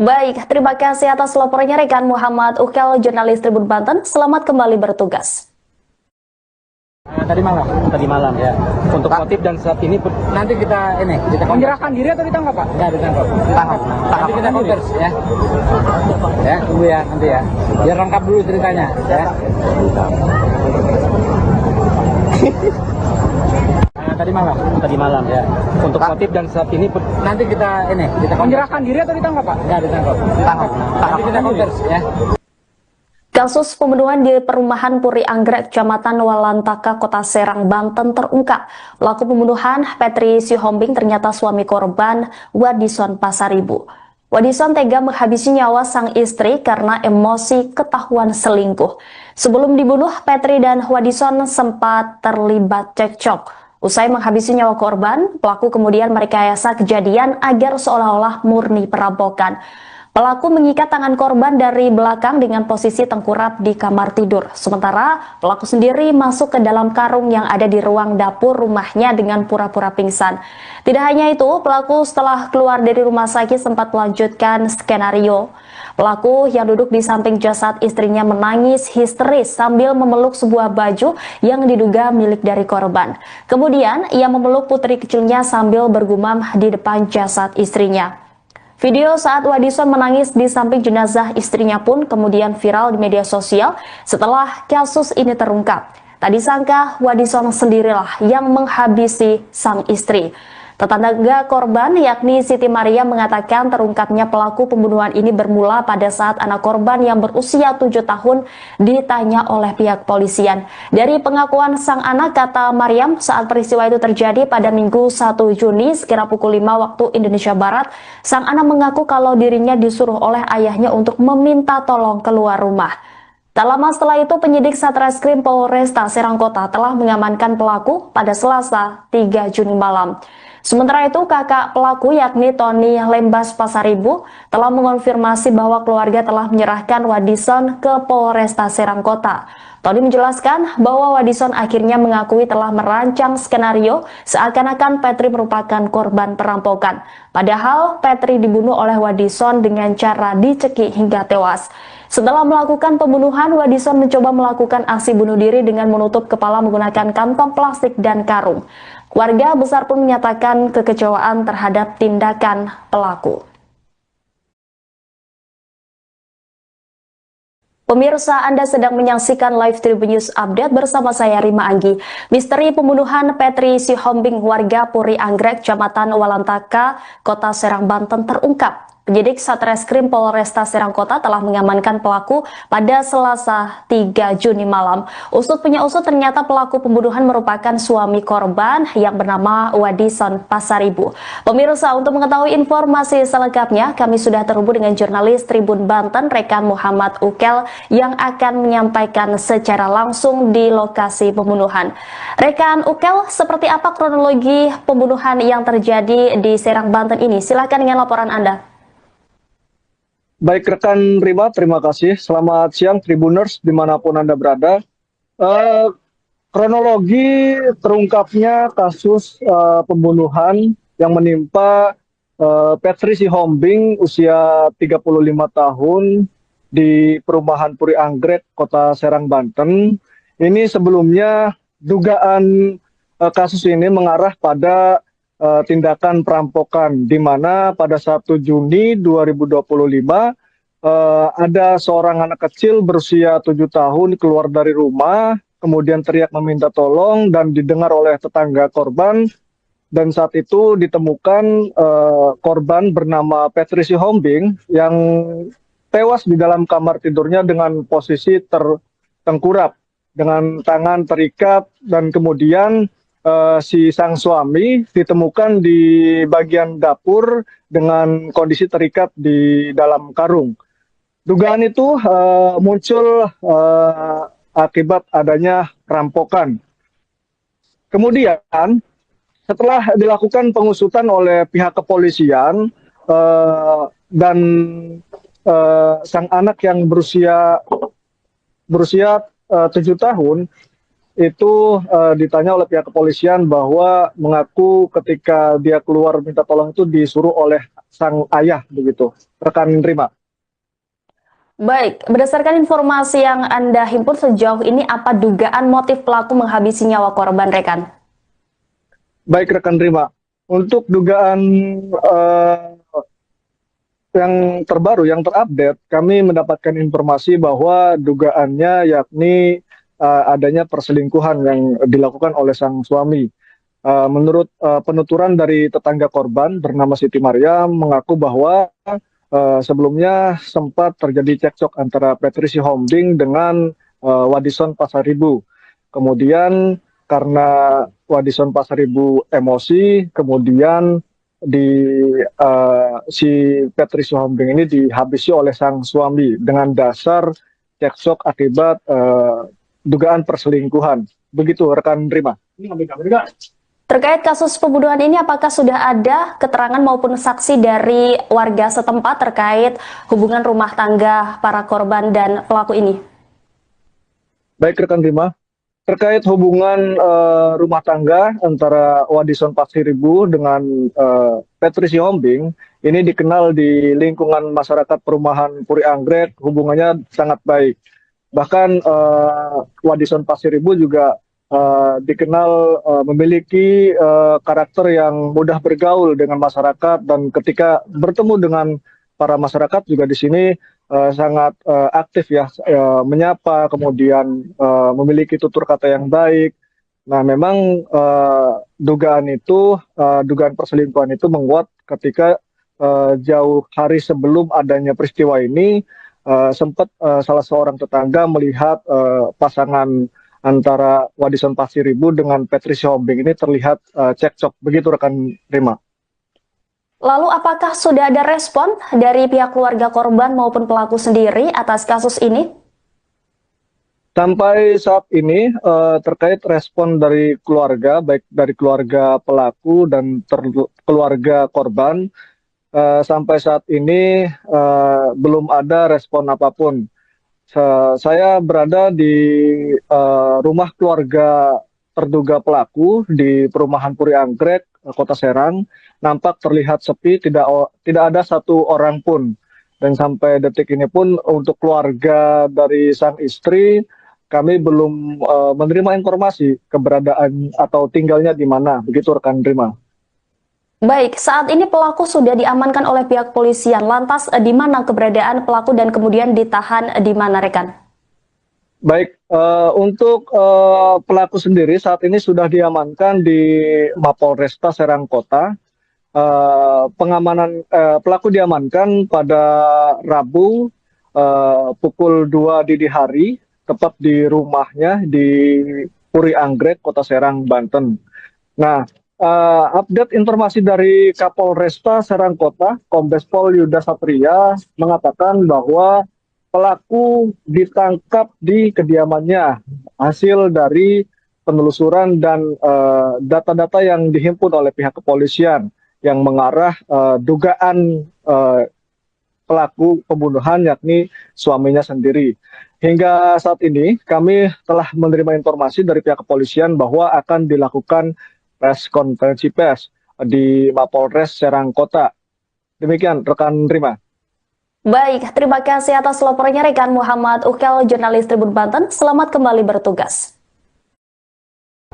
Baik, terima kasih atas laporannya rekan Muhammad Ukel, jurnalis Tribun Banten. Selamat kembali bertugas. Tadi malam ya. Untuk motif dan saat ini nanti kita Menyerahkan diri atau ditangkap, Pak? enggak ditangkap. Nanti kita konvers ya. Ya, tunggu ya nanti ya. Biar lengkap dulu ceritanya ya. Tadi malam ya. Untuk motif dan saat ini nanti kita Menyerahkan diri atau ditangkap, Pak? enggak ditangkap. Nanti kita konvers ya. Kasus pembunuhan di perumahan Puri Anggrek, Kecamatan Walantaka, Kota Serang, Banten terungkap. Pelaku pembunuhan Petri Sihombing ternyata suami korban Wadison Pasaribu. Wadison tega menghabisi nyawa sang istri karena emosi ketahuan selingkuh. Sebelum dibunuh, Petri dan Wadison sempat terlibat cekcok. Usai menghabisi nyawa korban, pelaku kemudian merekayasa kejadian agar seolah-olah murni perampokan. Pelaku mengikat tangan korban dari belakang dengan posisi tengkurap di kamar tidur. Sementara pelaku sendiri masuk ke dalam karung yang ada di ruang dapur rumahnya dengan pura-pura pingsan. Tidak hanya itu, pelaku setelah keluar dari rumah sakit sempat melanjutkan skenario. Pelaku yang duduk di samping jasad istrinya menangis histeris sambil memeluk sebuah baju yang diduga milik dari korban. Kemudian ia memeluk putri kecilnya sambil bergumam di depan jasad istrinya. Video saat Wadison menangis di samping jenazah istrinya pun kemudian viral di media sosial setelah kasus ini terungkap. Tak disangka Wadison sendirilah yang menghabisi sang istri. Tetangga korban yakni Siti Maria mengatakan terungkapnya pelaku pembunuhan ini bermula pada saat anak korban yang berusia 7 tahun ditanya oleh pihak polisian. Dari pengakuan sang anak, kata Mariam, saat peristiwa itu terjadi pada Minggu 1 Juni sekira pukul 5 waktu Indonesia Barat, sang anak mengaku kalau dirinya disuruh oleh ayahnya untuk meminta tolong keluar rumah. Tak lama setelah itu, penyidik Satreskrim Polresta Serang Kota telah mengamankan pelaku pada Selasa 3 Juni malam. Sementara itu, kakak pelaku yakni Tony Lembas Pasaribu telah mengonfirmasi bahwa keluarga telah menyerahkan Wadison ke Polresta Serang Kota. Tony menjelaskan bahwa Wadison akhirnya mengakui telah merancang skenario seakan-akan Petri merupakan korban perampokan. Padahal Petri dibunuh oleh Wadison dengan cara dicekik hingga tewas. Setelah melakukan pembunuhan, Wadison mencoba melakukan aksi bunuh diri dengan menutup kepala menggunakan kantong plastik dan karung. Warga besar pun menyatakan kekecewaan terhadap tindakan pelaku. Pemirsa, Anda sedang menyaksikan live Tribun News Update bersama saya Rima Anggi. Misteri pembunuhan Petri Sihombing warga Puri Anggrek, Kecamatan Walantaka, Kota Serang, Banten terungkap. Penyidik Satreskrim Polresta Serang Kota telah mengamankan pelaku pada Selasa 3 Juni malam. Usut punya usut, ternyata pelaku pembunuhan merupakan suami korban yang bernama Wadison Pasaribu. Pemirsa, untuk mengetahui informasi selengkapnya, kami sudah terhubung dengan jurnalis Tribun Banten, rekan Muhammad Ukel, yang akan menyampaikan secara langsung di lokasi pembunuhan. Rekan Ukel, seperti apa kronologi pembunuhan yang terjadi di Serang, Banten ini? Silakan dengan laporan Anda. Baik rekan Rima, terima kasih. Selamat siang Tribuners dimanapun Anda berada. Kronologi terungkapnya kasus pembunuhan yang menimpa Petri Sihombing usia 35 tahun di perumahan Puri Anggrek, Kota Serang, Banten. Ini sebelumnya dugaan kasus ini mengarah pada tindakan perampokan, di mana pada 1 Juni 2025 ada seorang anak kecil berusia 7 tahun keluar dari rumah, kemudian teriak meminta tolong dan didengar oleh tetangga korban, dan saat itu ditemukan korban bernama Petri Sihombing yang tewas di dalam kamar tidurnya dengan posisi tertengkurap dengan tangan terikat, dan kemudian si sang suami ditemukan di bagian dapur dengan kondisi terikat di dalam karung. Dugaan itu muncul akibat adanya perampokan. Kemudian setelah dilakukan pengusutan oleh pihak kepolisian dan sang anak yang berusia 7 tahun itu ditanya oleh pihak kepolisian bahwa mengaku ketika dia keluar minta tolong itu disuruh oleh sang ayah, begitu. Rekan Rima. Baik, berdasarkan informasi yang Anda himpun sejauh ini, apa dugaan motif pelaku menghabisi nyawa korban, rekan? Baik rekan Rima, untuk dugaan yang terbaru, yang terupdate, kami mendapatkan informasi bahwa dugaannya yakni adanya perselingkuhan yang dilakukan oleh sang suami. Menurut penuturan dari tetangga korban bernama Siti Maryam, mengaku bahwa sebelumnya sempat terjadi cekcok antara Petri Sihombing dengan Wadison Pasaribu. Kemudian karena Wadison Pasaribu emosi, kemudian si Petri Sihombing ini dihabisi oleh sang suami dengan dasar cekcok akibat dugaan perselingkuhan. Begitu rekan Rima. Terkait kasus pembunuhan ini, apakah sudah ada keterangan maupun saksi dari warga setempat terkait hubungan rumah tangga para korban dan pelaku ini? Baik rekan Rima, terkait hubungan rumah tangga antara Wadison Pasaribu dengan Petri Sihombing, ini dikenal di lingkungan masyarakat perumahan Puri Anggrek, hubungannya sangat baik. Bahkan Wadison Pasaribu juga dikenal memiliki karakter yang mudah bergaul dengan masyarakat, dan ketika bertemu dengan para masyarakat juga di sini sangat aktif ya, menyapa, kemudian memiliki tutur kata yang baik. Nah memang dugaan perselingkuhan itu menguat ketika jauh hari sebelum adanya peristiwa ini, sempat salah seorang tetangga melihat pasangan antara Wadison Pasaribu dengan Petri Sihombing ini terlihat cekcok. Begitu rekan Rima. Lalu apakah sudah ada respon dari pihak keluarga korban maupun pelaku sendiri atas kasus ini? Sampai saat ini terkait respon dari keluarga, baik dari keluarga pelaku dan keluarga korban, sampai saat ini belum ada respon apapun. Saya berada di rumah keluarga terduga pelaku di perumahan Puri Anggrek, Kota Serang. Nampak terlihat sepi, tidak ada satu orang pun. Dan sampai detik ini pun untuk keluarga dari sang istri, kami belum menerima informasi keberadaan atau tinggalnya di mana. Begitu rekan Rima. Baik, saat ini pelaku sudah diamankan oleh pihak polisian. Lantas di mana keberadaan pelaku dan kemudian ditahan di mana, rekan? Baik, untuk pelaku sendiri saat ini sudah diamankan di Mapolresta Serang Kota. Pelaku diamankan pada Rabu pukul 2 dini hari, tepat di rumahnya di Puri Anggrek, Kota Serang, Banten. Nah, update informasi dari Kapolresta Serang Kota, Kombes Pol Yuda Satria mengatakan bahwa pelaku ditangkap di kediamannya hasil dari penelusuran dan data-data yang dihimpun oleh pihak kepolisian yang mengarah dugaan pelaku pembunuhan yakni suaminya sendiri. Hingga saat ini kami telah menerima informasi dari pihak kepolisian bahwa akan dilakukan konferensi pers di Mapolres Serang Kota. Demikian rekan Rima. Baik, terima kasih atas laporannya rekan Muhammad Ukel, jurnalis Tribun Banten. Selamat kembali bertugas.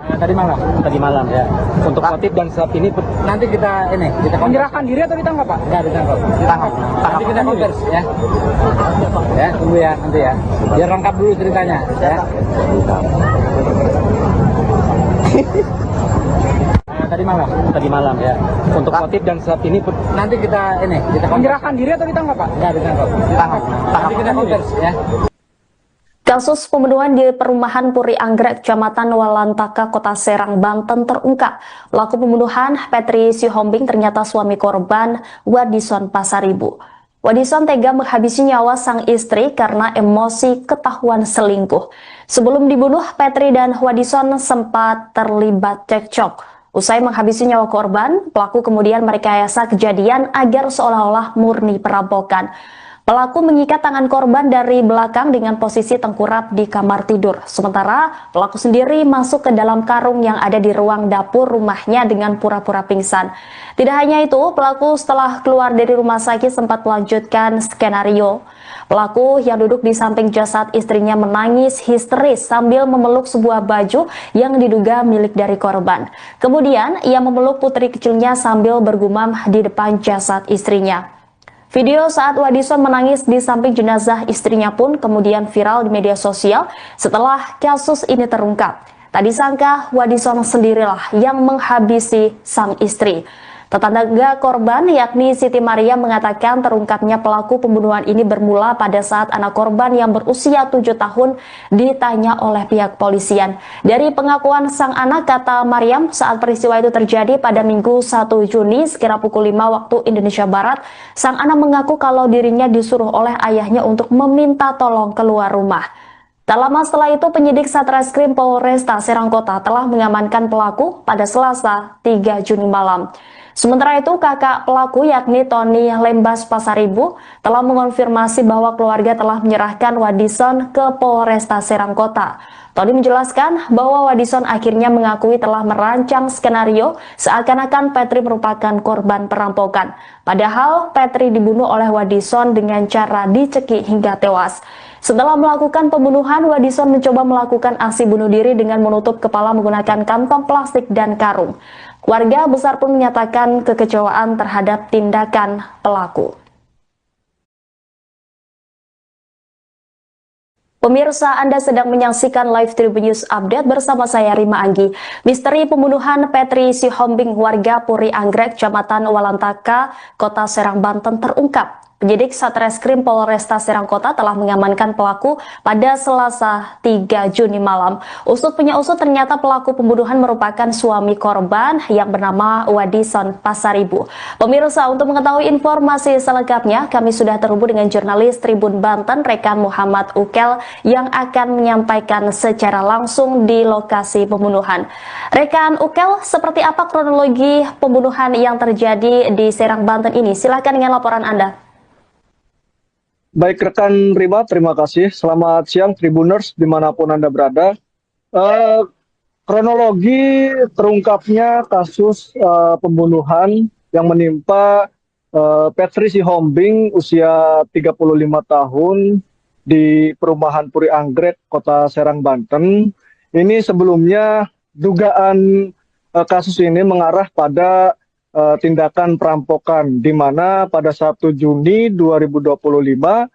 Tadi malam ya. Untuk motif dan sebab ini nanti kita Menyerahkan diri atau ditangkap, Pak? enggak ditangkap. Nanti kita konversi ya. Ya, tunggu ya nanti ya. Biar lengkap dulu ceritanya ya. Tadi malam ya. Untuk motif dan sebab ini nanti kita Menyerahkan diri atau ditangkap, Pak? enggak ditangkap. Nanti kita konversi ya. Kasus pembunuhan di perumahan Puri Anggrek, Kecamatan Walantaka, Kota Serang, Banten terungkap. Pelaku pembunuhan Petri Sihombing ternyata suami korban Wadison Pasaribu. Wadison tega menghabisi nyawa sang istri karena emosi ketahuan selingkuh. Sebelum dibunuh, Petri dan Wadison sempat terlibat cekcok. Usai menghabisi nyawa korban, pelaku kemudian merekayasa kejadian agar seolah-olah murni perampokan. Pelaku mengikat tangan korban dari belakang dengan posisi tengkurap di kamar tidur. Sementara pelaku sendiri masuk ke dalam karung yang ada di ruang dapur rumahnya dengan pura-pura pingsan. Tidak hanya itu, pelaku setelah keluar dari rumah sakit sempat melanjutkan skenario. Pelaku yang duduk di samping jasad istrinya menangis histeris sambil memeluk sebuah baju yang diduga milik dari korban. Kemudian ia memeluk putri kecilnya sambil bergumam di depan jasad istrinya. Video saat Wadison menangis di samping jenazah istrinya pun kemudian viral di media sosial setelah kasus ini terungkap. Tak disangka Wadison sendirilah yang menghabisi sang istri. Tetangga korban yakni Siti Maria mengatakan terungkapnya pelaku pembunuhan ini bermula pada saat anak korban yang berusia 7 tahun ditanya oleh pihak polisian. Dari pengakuan sang anak, kata Mariam, saat peristiwa itu terjadi pada Minggu 1 Juni sekira pukul 5 waktu Indonesia Barat, sang anak mengaku kalau dirinya disuruh oleh ayahnya untuk meminta tolong keluar rumah. Tak lama setelah itu, penyidik Satreskrim Polresta Serang Kota telah mengamankan pelaku pada Selasa 3 Juni malam. Sementara itu, kakak pelaku yakni Tony Lembas Pasaribu telah mengonfirmasi bahwa keluarga telah menyerahkan Wadison ke Polresta Serang Kota. Tony menjelaskan bahwa Wadison akhirnya mengakui telah merancang skenario seakan-akan Petri merupakan korban perampokan. Padahal Petri dibunuh oleh Wadison dengan cara dicekik hingga tewas. Setelah melakukan pembunuhan, Wadison mencoba melakukan aksi bunuh diri dengan menutup kepala menggunakan kantong plastik dan karung. Warga besar pun menyatakan kekecewaan terhadap tindakan pelaku. Pemirsa, Anda sedang menyaksikan Live Tribun News Update bersama saya Rima Anggi. Misteri pembunuhan Petri Sihombing warga Puri Anggrek, Kecamatan Walantaka, Kota Serang, Banten terungkap. Penyidik Satreskrim Polresta Serang Kota telah mengamankan pelaku pada Selasa 3 Juni malam. Usut punya usut, ternyata pelaku pembunuhan merupakan suami korban yang bernama Wadison Pasaribu. Pemirsa, untuk mengetahui informasi selengkapnya, kami sudah terhubung dengan jurnalis Tribun Banten, rekan Muhammad Ukel, yang akan menyampaikan secara langsung di lokasi pembunuhan. Rekan Ukel, seperti apa kronologi pembunuhan yang terjadi di Serang, Banten ini? Silakan dengan laporan Anda. Baik rekan Rima, terima kasih. Selamat siang Tribuners dimanapun Anda berada. Kronologi terungkapnya kasus pembunuhan yang menimpa Petri Sihombing usia 35 tahun di perumahan Puri Anggrek, Kota Serang, Banten. Ini sebelumnya dugaan kasus ini mengarah pada tindakan perampokan, di mana pada 1 Juni 2025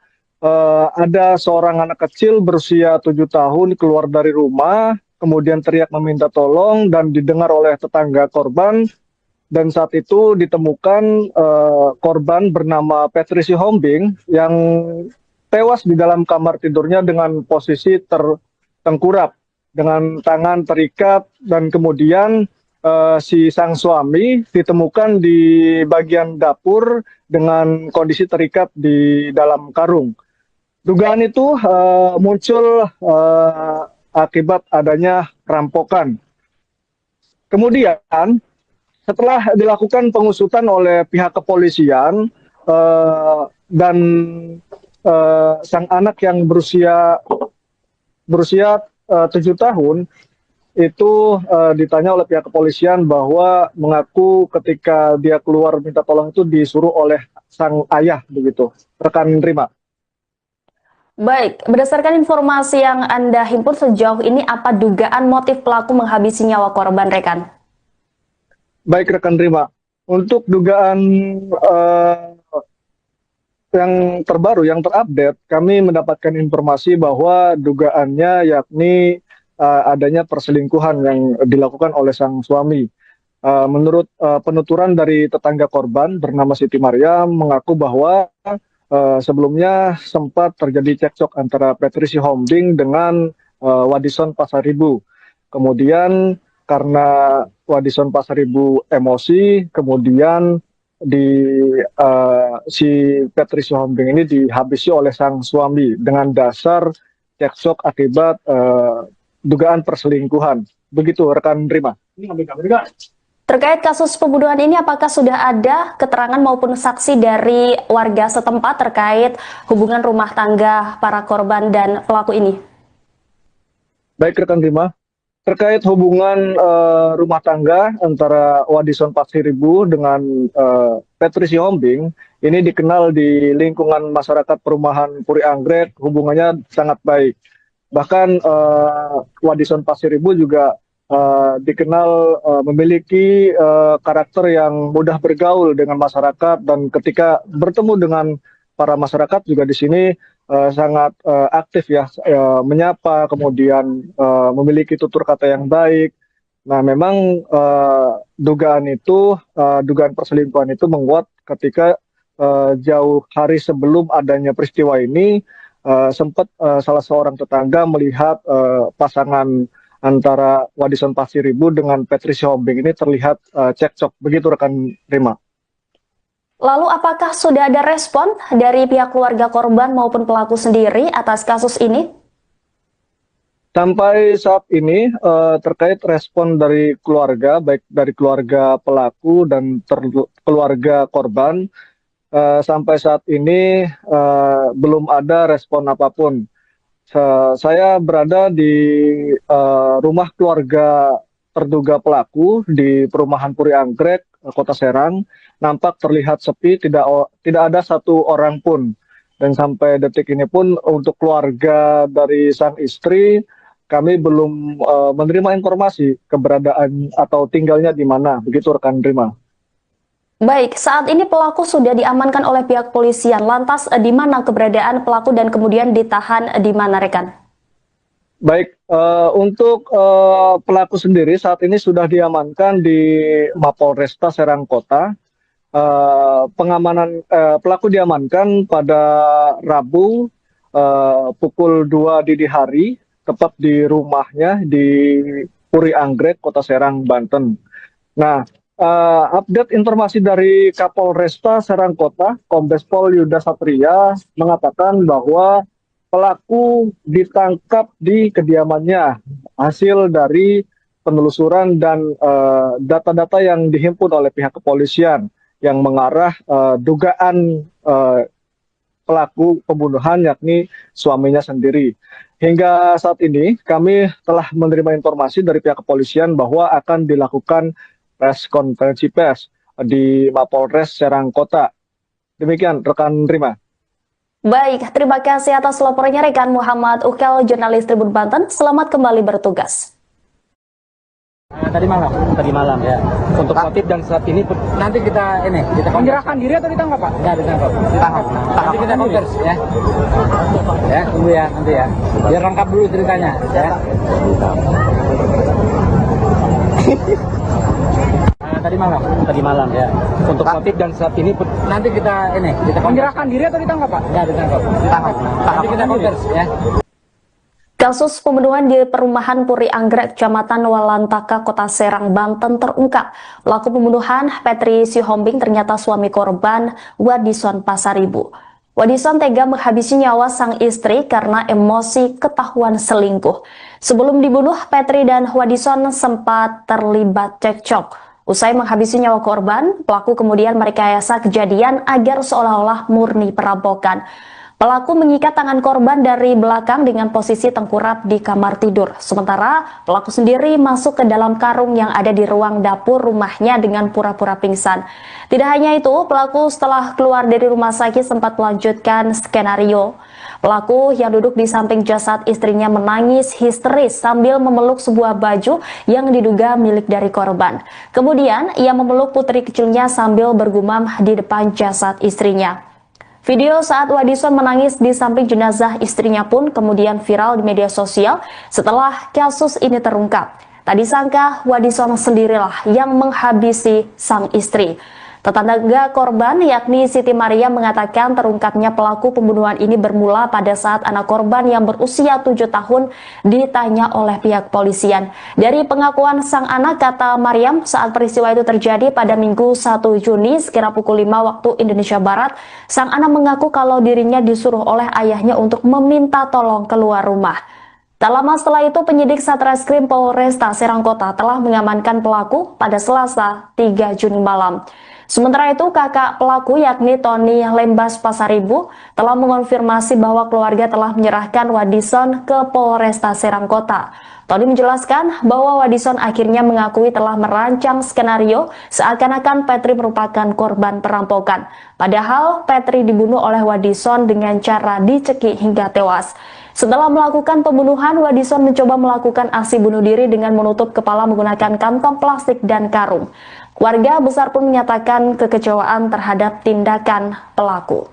ada seorang anak kecil berusia 7 tahun keluar dari rumah, kemudian teriak meminta tolong dan didengar oleh tetangga korban. Dan saat itu ditemukan korban bernama Patricia Hombing yang tewas di dalam kamar tidurnya dengan posisi tertengkurap dengan tangan terikat, dan kemudian si sang suami ditemukan di bagian dapur dengan kondisi terikat di dalam karung. Dugaan itu muncul akibat adanya perampokan. Kemudian setelah dilakukan pengusutan oleh pihak kepolisian dan sang anak yang berusia 7 tahun itu ditanya oleh pihak kepolisian bahwa mengaku ketika dia keluar minta tolong itu disuruh oleh sang ayah begitu. Rekan terima. Baik, berdasarkan informasi yang Anda himpun sejauh ini, apa dugaan motif pelaku menghabisi nyawa korban, rekan? Baik rekan terima. Untuk dugaan yang terbaru, yang terupdate, kami mendapatkan informasi bahwa dugaannya yakni adanya perselingkuhan yang dilakukan oleh sang suami. Menurut penuturan dari tetangga korban bernama Siti Maryam mengaku bahwa sebelumnya sempat terjadi cekcok antara Patricia Hombing dengan Wadison Pasaribu. Kemudian karena Wadison Pasaribu emosi, kemudian si Patricia Hombing ini dihabisi oleh sang suami dengan dasar cekcok akibat dugaan perselingkuhan. Begitu rekan Rima. Terkait kasus pembunuhan ini, apakah sudah ada keterangan maupun saksi dari warga setempat terkait hubungan rumah tangga para korban dan pelaku ini? Baik rekan Rima. Terkait hubungan rumah tangga antara Wadison Pasaribu dengan Patricia Hombing, ini dikenal di lingkungan masyarakat perumahan Puri Anggrek, hubungannya sangat baik. Bahkan Wadison Pasaribu juga dikenal memiliki karakter yang mudah bergaul dengan masyarakat, dan ketika bertemu dengan para masyarakat juga di sini sangat aktif ya, menyapa, kemudian memiliki tutur kata yang baik. Nah, memang dugaan perselingkuhan itu menguat ketika jauh hari sebelum adanya peristiwa ini sempat salah seorang tetangga melihat pasangan antara Wadison Pasaribu dengan Patricia Hombing ini terlihat cekcok. Begitu rekan Rima. Lalu apakah sudah ada respon dari pihak keluarga korban maupun pelaku sendiri atas kasus ini? Sampai saat ini terkait respon dari keluarga, baik dari keluarga pelaku dan keluarga korban, sampai saat ini belum ada respon apapun. Saya berada di rumah keluarga terduga pelaku di perumahan Puri Anggrek, Kota Serang. Nampak terlihat sepi, tidak ada satu orang pun. Dan sampai detik ini pun untuk keluarga dari sang istri, kami belum menerima informasi keberadaan atau tinggalnya di mana. Begitu rekan Rima. Baik, saat ini pelaku sudah diamankan oleh pihak polisian. Lantas di mana keberadaan pelaku dan kemudian ditahan di mana, rekan? Baik, untuk pelaku sendiri saat ini sudah diamankan di Mapolresta Serang Kota. Pengamanan pelaku diamankan pada Rabu pukul 2 dini hari, tepat di rumahnya di Puri Anggrek, Kota Serang, Banten. Nah, update informasi dari Kapolresta Serang Kota, Kombes Pol Yuda Satria mengatakan bahwa pelaku ditangkap di kediamannya hasil dari penelusuran dan data-data yang dihimpun oleh pihak kepolisian yang mengarah dugaan pelaku pembunuhan yakni suaminya sendiri. Hingga saat ini kami telah menerima informasi dari pihak kepolisian bahwa akan dilakukan konferensi pers di Mapolres Serang Kota. Demikian rekan Rima. Baik, terima kasih atas laporannya rekan Muhammad Ukel, jurnalis Tribun Banten. Selamat kembali bertugas. Tadi malam. Tadi malam. Ya. Untuk motif dan saat ini Nanti kita menyerahkan diri atau ditangkap, Pak? Enggak ditangkap. Nanti kita konvers ya. Ya, tunggu ya nanti ya. Biar lengkap dulu ceritanya ya. Tadi malam. Tadi malam. Ya. Untuk motif dan saat ini Nanti kita menyerahkan diri atau ditangkap, Pak? Enggak ditangkap. Nanti kita konvers ya. Kasus pembunuhan di perumahan Puri Anggrek, Kecamatan Walantaka, Kota Serang, Banten terungkap. Pelaku pembunuhan, Petri Sihombing, ternyata suami korban, Wadison Pasaribu. Wadison tega menghabisi nyawa sang istri karena emosi ketahuan selingkuh. Sebelum dibunuh, Petri dan Wadison sempat terlibat cekcok. Usai menghabisi nyawa korban, pelaku kemudian merekayasa kejadian agar seolah-olah murni perampokan. Pelaku mengikat tangan korban dari belakang dengan posisi tengkurap di kamar tidur. Sementara pelaku sendiri masuk ke dalam karung yang ada di ruang dapur rumahnya dengan pura-pura pingsan. Tidak hanya itu, pelaku setelah keluar dari rumah sakit sempat melanjutkan skenario. Pelaku yang duduk di samping jasad istrinya menangis histeris sambil memeluk sebuah baju yang diduga milik dari korban. Kemudian ia memeluk putri kecilnya sambil bergumam di depan jasad istrinya. Video saat Wadison menangis di samping jenazah istrinya pun kemudian viral di media sosial setelah kasus ini terungkap. Tak disangka Wadison sendirilah yang menghabisi sang istri. Tetangga korban yakni Siti Maria mengatakan terungkapnya pelaku pembunuhan ini bermula pada saat anak korban yang berusia 7 tahun ditanya oleh pihak polisian. Dari pengakuan sang anak, kata Mariam, saat peristiwa itu terjadi pada Minggu 1 Juni sekira pukul 5 waktu Indonesia Barat, sang anak mengaku kalau dirinya disuruh oleh ayahnya untuk meminta tolong keluar rumah. Tak lama setelah itu, penyidik Satreskrim Polresta Serang Kota telah mengamankan pelaku pada Selasa 3 Juni malam. Sementara itu, kakak pelaku yakni Tony Lembas Pasaribu telah mengonfirmasi bahwa keluarga telah menyerahkan Wadison ke Polresta Serang Kota. Tony menjelaskan bahwa Wadison akhirnya mengakui telah merancang skenario seakan-akan Petri merupakan korban perampokan. Padahal Petri dibunuh oleh Wadison dengan cara dicekik hingga tewas. Setelah melakukan pembunuhan, Wadison mencoba melakukan aksi bunuh diri dengan menutup kepala menggunakan kantong plastik dan karung. Warga besar pun menyatakan kekecewaan terhadap tindakan pelaku.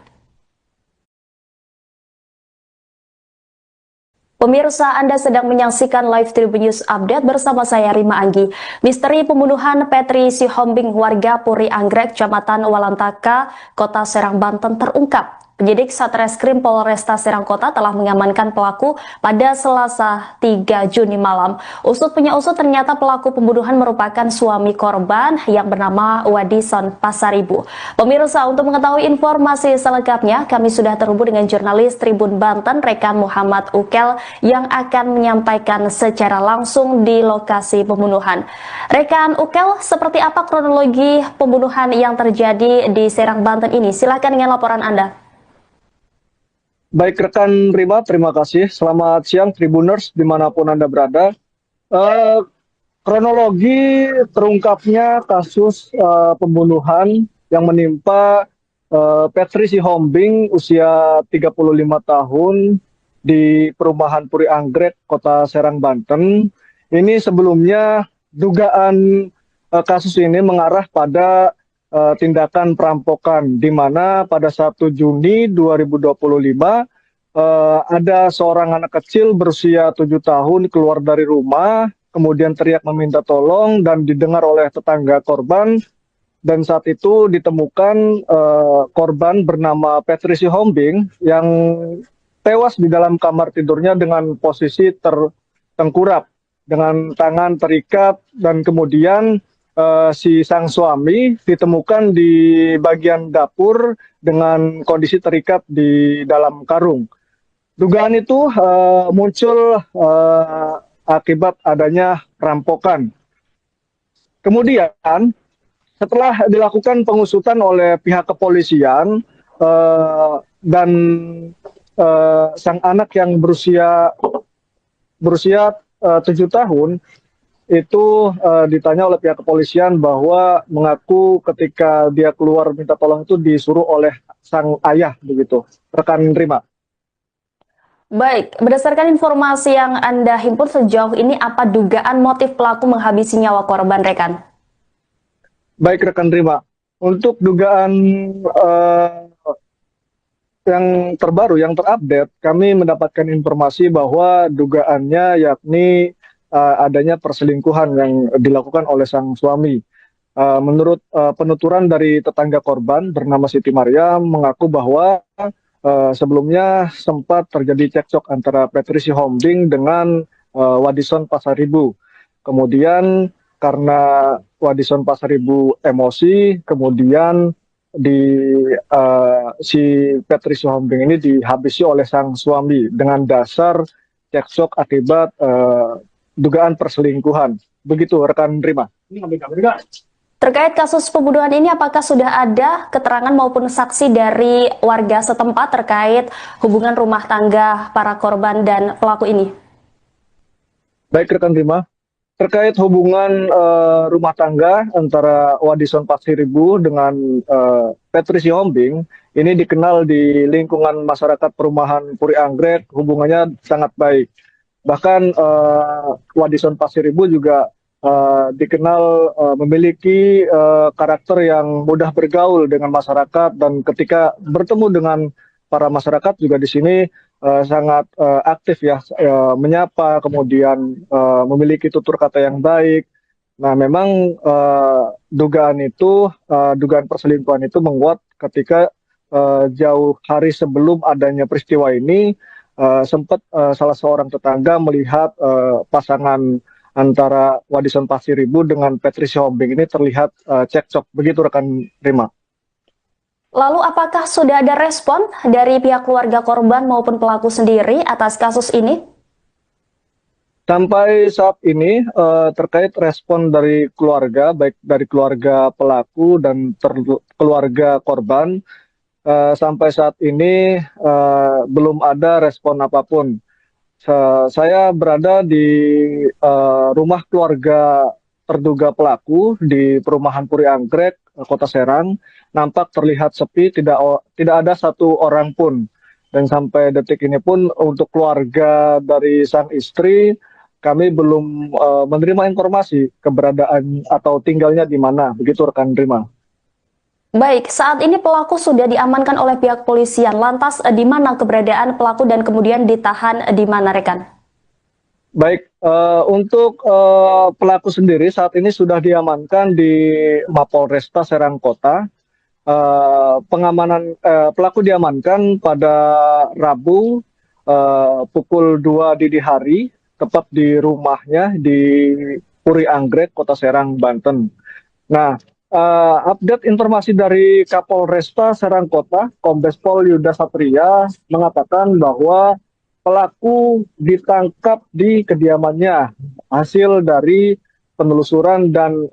Pemirsa, Anda sedang menyaksikan live Tribun News Update bersama saya Rima Anggi. Misteri pembunuhan Petri Sihombing warga Puri Anggrek, Kecamatan Walantaka, Kota Serang, Banten terungkap. Penyidik Satreskrim Polresta Serang Kota telah mengamankan pelaku pada Selasa 3 Juni malam. Usut punya usut, ternyata pelaku pembunuhan merupakan suami korban yang bernama Wadison Pasaribu. Pemirsa, untuk mengetahui informasi selengkapnya, kami sudah terhubung dengan jurnalis Tribun Banten, rekan Muhammad Ukel, yang akan menyampaikan secara langsung di lokasi pembunuhan. Rekan Ukel, seperti apa kronologi pembunuhan yang terjadi di Serang, Banten ini? Silakan dengan laporan Anda. Baik rekan Rima, terima kasih. Selamat siang Tribuners dimanapun Anda berada. Kronologi terungkapnya kasus pembunuhan yang menimpa Petri Sihombing usia 35 tahun di perumahan Puri Anggrek, Kota Serang, Banten. Ini sebelumnya dugaan kasus ini mengarah pada tindakan perampokan, di mana pada 1 Juni 2025 ada seorang anak kecil berusia 7 tahun keluar dari rumah, kemudian teriak meminta tolong dan didengar oleh tetangga korban, dan saat itu ditemukan korban bernama Petri Sihombing yang tewas di dalam kamar tidurnya dengan posisi tertengkurap dengan tangan terikat, dan kemudian si sang suami ditemukan di bagian dapur dengan kondisi terikat di dalam karung. Dugaan itu muncul akibat adanya perampokan. Kemudian setelah dilakukan pengusutan oleh pihak kepolisian dan sang anak yang berusia 7 tahun itu ditanya oleh pihak kepolisian bahwa mengaku ketika dia keluar minta tolong itu disuruh oleh sang ayah, begitu. Rekan Rima. Baik, berdasarkan informasi yang Anda himpun sejauh ini, apa dugaan motif pelaku menghabisi nyawa korban, rekan? Baik rekan Rima, untuk dugaan yang terbaru, yang terupdate, kami mendapatkan informasi bahwa dugaannya yakni adanya perselingkuhan yang dilakukan oleh sang suami. Menurut penuturan dari tetangga korban bernama Siti Maryam mengaku bahwa sebelumnya sempat terjadi cekcok antara Petri Sihombing dengan Wadison Pasaribu. Kemudian karena Wadison Pasaribu emosi, kemudian si Petri Sihombing ini dihabisi oleh sang suami dengan dasar cekcok akibat dugaan perselingkuhan. Begitu rekan Rima. Terkait kasus pembunuhan ini, apakah sudah ada keterangan maupun saksi dari warga setempat terkait hubungan rumah tangga para korban dan pelaku ini? Baik rekan Rima, terkait hubungan rumah tangga antara Wadison Pasaribu dengan Petri Sihombing, ini dikenal di lingkungan masyarakat perumahan Puri Anggrek, hubungannya sangat baik. Bahkan Wadison Pasaribu juga dikenal memiliki karakter yang mudah bergaul dengan masyarakat, dan ketika bertemu dengan para masyarakat juga di sini sangat aktif ya, menyapa, kemudian memiliki tutur kata yang baik. Nah, memang dugaan perselingkuhan itu menguat ketika jauh hari sebelum adanya peristiwa ini sempat salah seorang tetangga melihat pasangan antara Wadison Pasaribu dengan Petri Sihombing ini terlihat cekcok. Begitu rekan Rima. Lalu apakah sudah ada respon dari pihak keluarga korban maupun pelaku sendiri atas kasus ini? Sampai saat ini terkait respon dari keluarga, baik dari keluarga pelaku dan keluarga korban, sampai saat ini belum ada respon apapun. Saya berada di rumah keluarga terduga pelaku di perumahan Puri Anggrek, Kota Serang. Nampak terlihat sepi, tidak ada satu orang pun. Dan sampai detik ini pun untuk keluarga dari sang istri, kami belum menerima informasi keberadaan atau tinggalnya di mana. Begitu rekan Rima. Baik, saat ini pelaku sudah diamankan oleh pihak polisian. Lantas di mana keberadaan pelaku dan kemudian ditahan di mana, rekan? Baik, untuk pelaku sendiri saat ini sudah diamankan di Mapolresta Serang Kota. Pelaku diamankan pada Rabu pukul 2 dini hari, tepat di rumahnya di Puri Anggrek, Kota Serang, Banten. Nah, update informasi dari Kapolresta Serang Kota, Kombes Pol Yuda Satria mengatakan bahwa pelaku ditangkap di kediamannya hasil dari penelusuran dan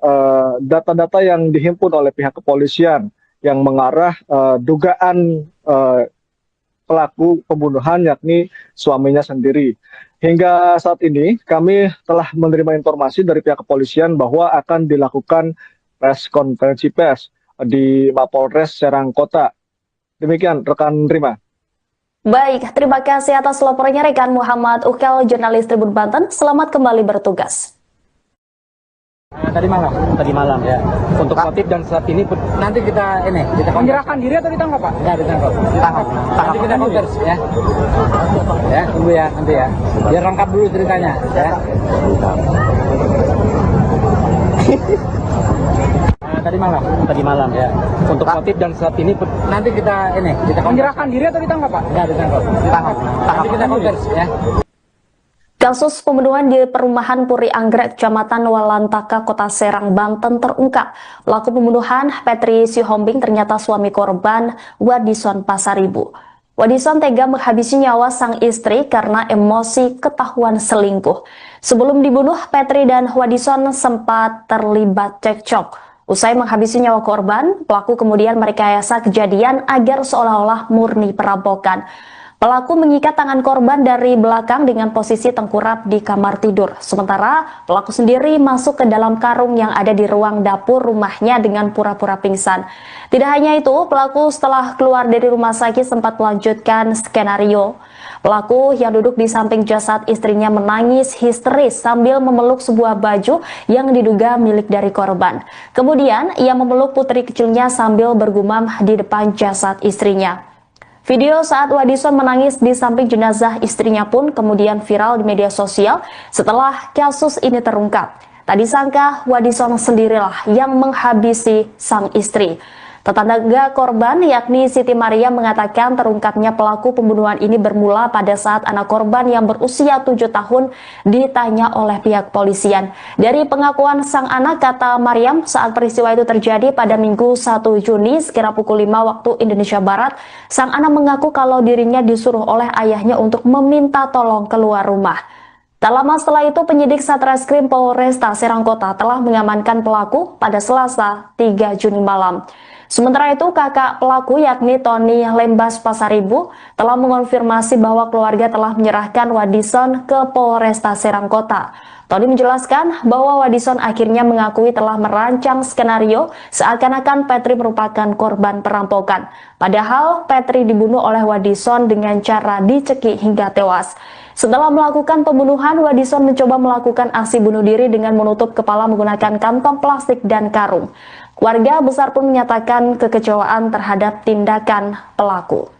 data-data yang dihimpun oleh pihak kepolisian yang mengarah dugaan pelaku pembunuhan yakni suaminya sendiri. Hingga saat ini kami telah menerima informasi dari pihak kepolisian bahwa akan dilakukan konferensi pers di Mapolres Serang Kota. Demikian rekan Rima. Baik, terima kasih atas laporannya rekan Muhammad Ukel, jurnalis Tribun Banten. Selamat kembali bertugas. Tadi malam ya. Untuk motif dan saat ini nanti kita Menyerahkan diri atau ditangkap, Pak? Enggak ditangkap. Nanti kita konversi ya. Ya, tunggu ya nanti ya. Biar lengkap dulu ceritanya ya. Tadi malam ya. Untuk motif dan saat ini nanti kita Menyerahkan diri atau ditangkap, Pak? Enggak ditangkap. Nanti kita konversi ya. Kasus pembunuhan di perumahan Puri Anggrek, Kecamatan Walantaka, Kota Serang, Banten terungkap. Pelaku pembunuhan Petri Sihombing ternyata suami korban Wadison Pasaribu. Wadison tega menghabisi nyawa sang istri karena emosi ketahuan selingkuh. Sebelum dibunuh, Petri dan Wadison sempat terlibat cekcok. Usai menghabisi nyawa korban, pelaku kemudian merekayasa kejadian agar seolah-olah murni perampokan. Pelaku mengikat tangan korban dari belakang dengan posisi tengkurap di kamar tidur. Sementara pelaku sendiri masuk ke dalam karung yang ada di ruang dapur rumahnya dengan pura-pura pingsan. Tidak hanya itu, pelaku setelah keluar dari rumah sakit sempat melanjutkan skenario Pelaku yang duduk di samping jasad istrinya menangis histeris sambil memeluk sebuah baju yang diduga milik dari korban. Kemudian ia memeluk putri kecilnya sambil bergumam di depan jasad istrinya. Video saat Wadison menangis di samping jenazah istrinya pun kemudian viral di media sosial setelah kasus ini terungkap. Tak disangka Wadison sendirilah yang menghabisi sang istri. Tetangga korban yakni Siti Maria mengatakan terungkapnya pelaku pembunuhan ini bermula pada saat anak korban yang berusia 7 tahun ditanya oleh pihak polisian. Dari pengakuan sang anak, kata Mariam, saat peristiwa itu terjadi pada Minggu 1 Juni sekira pukul 5 waktu Indonesia Barat, sang anak mengaku kalau dirinya disuruh oleh ayahnya untuk meminta tolong keluar rumah. Tak lama setelah itu, penyidik Satreskrim Polresta Serangkota telah mengamankan pelaku pada Selasa 3 Juni malam. Sementara itu, kakak pelaku yakni Tony Lembas Pasaribu telah mengonfirmasi bahwa keluarga telah menyerahkan Wadison ke Polresta Serangkota. Tony menjelaskan bahwa Wadison akhirnya mengakui telah merancang skenario seakan-akan Petri merupakan korban perampokan. Padahal Petri dibunuh oleh Wadison dengan cara dicekik hingga tewas. Setelah melakukan pembunuhan, Wadison mencoba melakukan aksi bunuh diri dengan menutup kepala menggunakan kantong plastik dan karung. Warga besar pun menyatakan kekecewaan terhadap tindakan pelaku.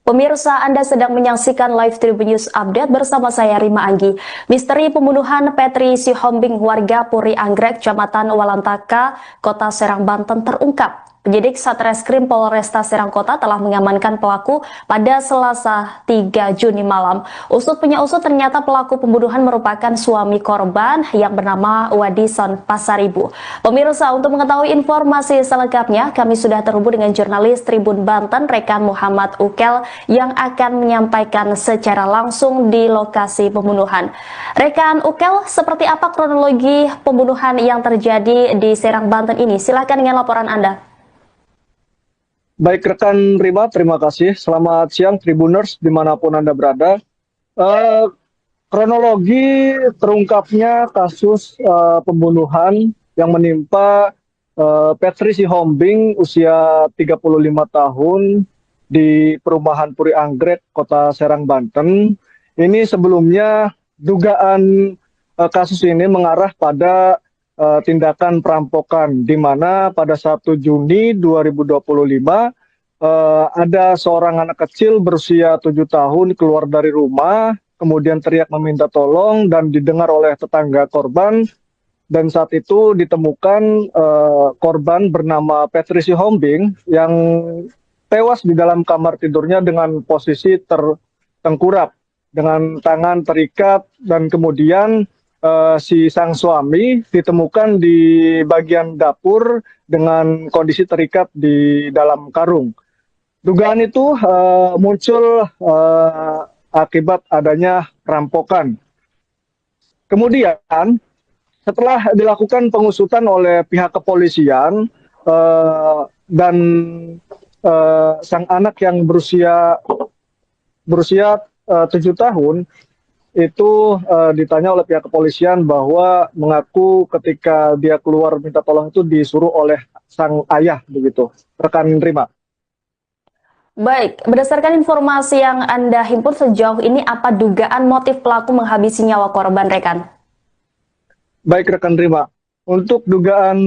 Pemirsa, Anda sedang menyaksikan Live Tribun News Update bersama saya Rima Anggi. Misteri pembunuhan Petri Sihombing warga Puri Anggrek, Kecamatan Walantaka, Kota Serang, Banten terungkap. Penyidik Satreskrim Polresta Serangkota telah mengamankan pelaku pada Selasa 3 Juni malam. Usut punya usut, ternyata pelaku pembunuhan merupakan suami korban yang bernama Wadison Pasaribu. Pemirsa, untuk mengetahui informasi selengkapnya, kami sudah terhubung dengan jurnalis Tribun Banten, rekan Muhammad Ukel, yang akan menyampaikan secara langsung di lokasi pembunuhan. Rekan Ukel, seperti apa kronologi pembunuhan yang terjadi di Serang, Banten ini? Silakan dengan laporan Anda. Baik rekan Rima, terima kasih. Selamat siang Tribuners dimanapun Anda berada. Kronologi terungkapnya kasus pembunuhan yang menimpa Petri Sihombing usia 35 tahun di perumahan Puri Anggrek, Kota Serang, Banten. Ini sebelumnya dugaan kasus ini mengarah pada tindakan perampokan, di mana pada 1 Juni 2025 ada seorang anak kecil berusia 7 tahun keluar dari rumah, kemudian teriak meminta tolong dan didengar oleh tetangga korban, dan saat itu ditemukan korban bernama Petri Sihombing yang tewas di dalam kamar tidurnya dengan posisi tertengkurap dengan tangan terikat, dan kemudian si sang suami ditemukan di bagian dapur dengan kondisi terikat di dalam karung. Dugaan itu muncul akibat adanya perampokan. Kemudian setelah dilakukan pengusutan oleh pihak kepolisian dan sang anak yang berusia 7 tahun itu ditanya oleh pihak kepolisian bahwa mengaku ketika dia keluar minta tolong itu disuruh oleh sang ayah, begitu. Rekan Rima. Baik, berdasarkan informasi yang Anda himpun sejauh ini, apa dugaan motif pelaku menghabisi nyawa korban, rekan? Baik rekan Rima, untuk dugaan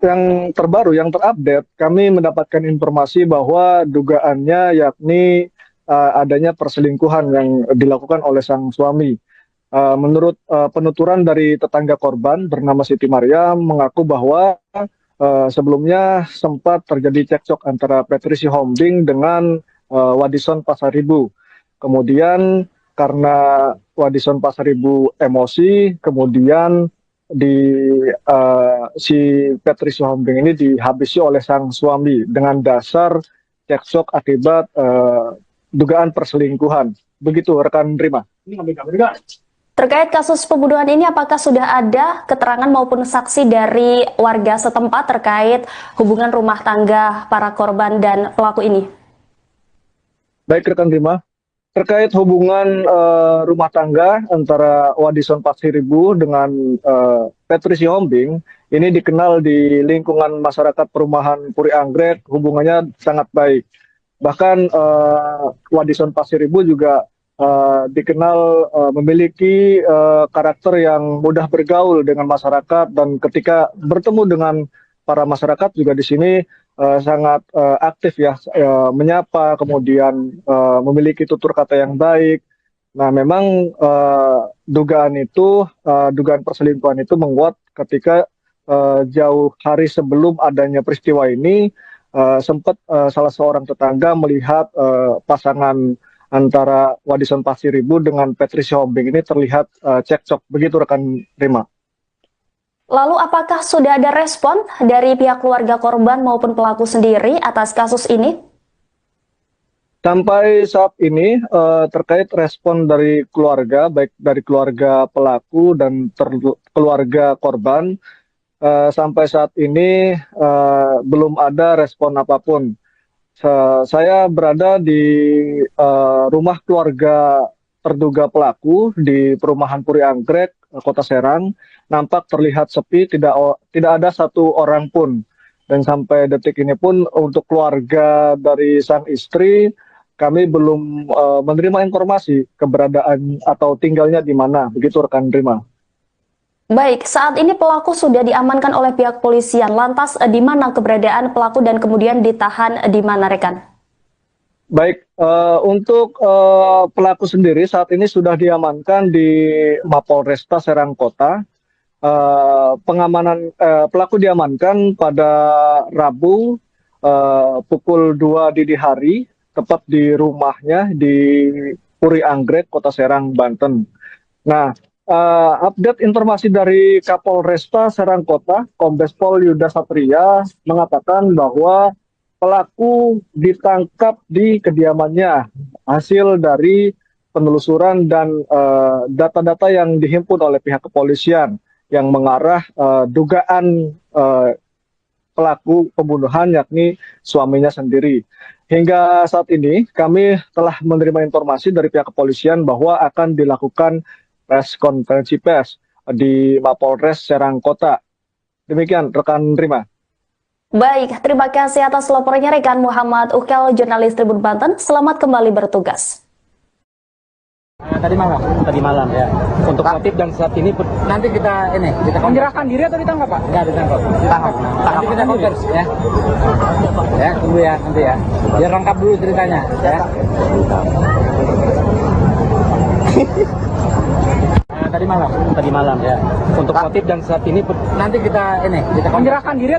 yang terbaru, yang terupdate, kami mendapatkan informasi bahwa dugaannya yakni adanya perselingkuhan yang dilakukan oleh sang suami. Menurut penuturan dari tetangga korban bernama Siti Maria mengaku bahwa sebelumnya sempat terjadi cekcok antara Petri Sihombing dengan Wadison Pasaribu. Kemudian karena Wadison Pasaribu emosi, kemudian si Petri Sihombing ini dihabisi oleh sang suami dengan dasar cekcok akibat dugaan perselingkuhan. Begitu rekan Rima. Terkait kasus pembunuhan ini, apakah sudah ada keterangan maupun saksi dari warga setempat terkait hubungan rumah tangga para korban dan pelaku ini? Baik rekan Rima, terkait hubungan rumah tangga antara Wadison Pasaribu dengan Petri Sihombing ini dikenal di lingkungan masyarakat perumahan Puri Anggrek, hubungannya sangat baik. Bahkan Wadison Pasiribu juga dikenal memiliki karakter yang mudah bergaul dengan masyarakat, dan ketika bertemu dengan para masyarakat juga di sini sangat aktif ya, menyapa, kemudian memiliki tutur kata yang baik. Nah, memang dugaan perselingkuhan itu menguat ketika jauh hari sebelum adanya peristiwa ini sempat salah seorang tetangga melihat pasangan antara Wadison Pasiribu dengan Petri Sihombing ini terlihat cekcok. Begitu rekan Rima. Lalu apakah sudah ada respon dari pihak keluarga korban maupun pelaku sendiri atas kasus ini? Sampai saat ini terkait respon dari keluarga, baik dari keluarga pelaku dan keluarga korban, sampai saat ini belum ada respon apapun. Saya berada di rumah keluarga terduga pelaku di perumahan Puri Anggrek, Kota Serang. Nampak terlihat sepi, tidak ada satu orang pun. Dan sampai detik ini pun untuk keluarga dari sang istri, kami belum menerima informasi keberadaan atau tinggalnya di mana. Begitu rekan Rima. Baik, saat ini pelaku sudah diamankan oleh pihak polisian. Lantas di mana keberadaan pelaku dan kemudian ditahan di mana, rekan? Baik, untuk pelaku sendiri saat ini sudah diamankan di Mapolresta Serang Kota. Pengamanan pelaku diamankan pada Rabu pukul 2 dini hari, tepat di rumahnya di Puri Anggrek, Kota Serang, Banten. Nah, update informasi dari Kapolresta Serang Kota, Kombes Pol Yuda Satria mengatakan bahwa pelaku ditangkap di kediamannya hasil dari penelusuran dan data-data yang dihimpun oleh pihak kepolisian yang mengarah dugaan pelaku pembunuhan, yakni suaminya sendiri. Hingga saat ini kami telah menerima informasi dari pihak kepolisian bahwa akan dilakukan konferensi pers di Mapolres Serang Kota. Demikian rekan Rima. Baik, terima kasih atas laporannya rekan Muhammad Ukel, jurnalis Tribun Banten. Selamat kembali bertugas. Tadi malam ya. Untuk motif dan saat ini nanti kita Menyerahkan diri atau ditangkap, Pak? Enggak ditangkap. Nanti kita konversi ya. Ya, tunggu ya nanti ya. Biar lengkap dulu ceritanya ya. Tadi malam ya. Untuk motif dan saat ini nanti kita Menyerahkan diri atau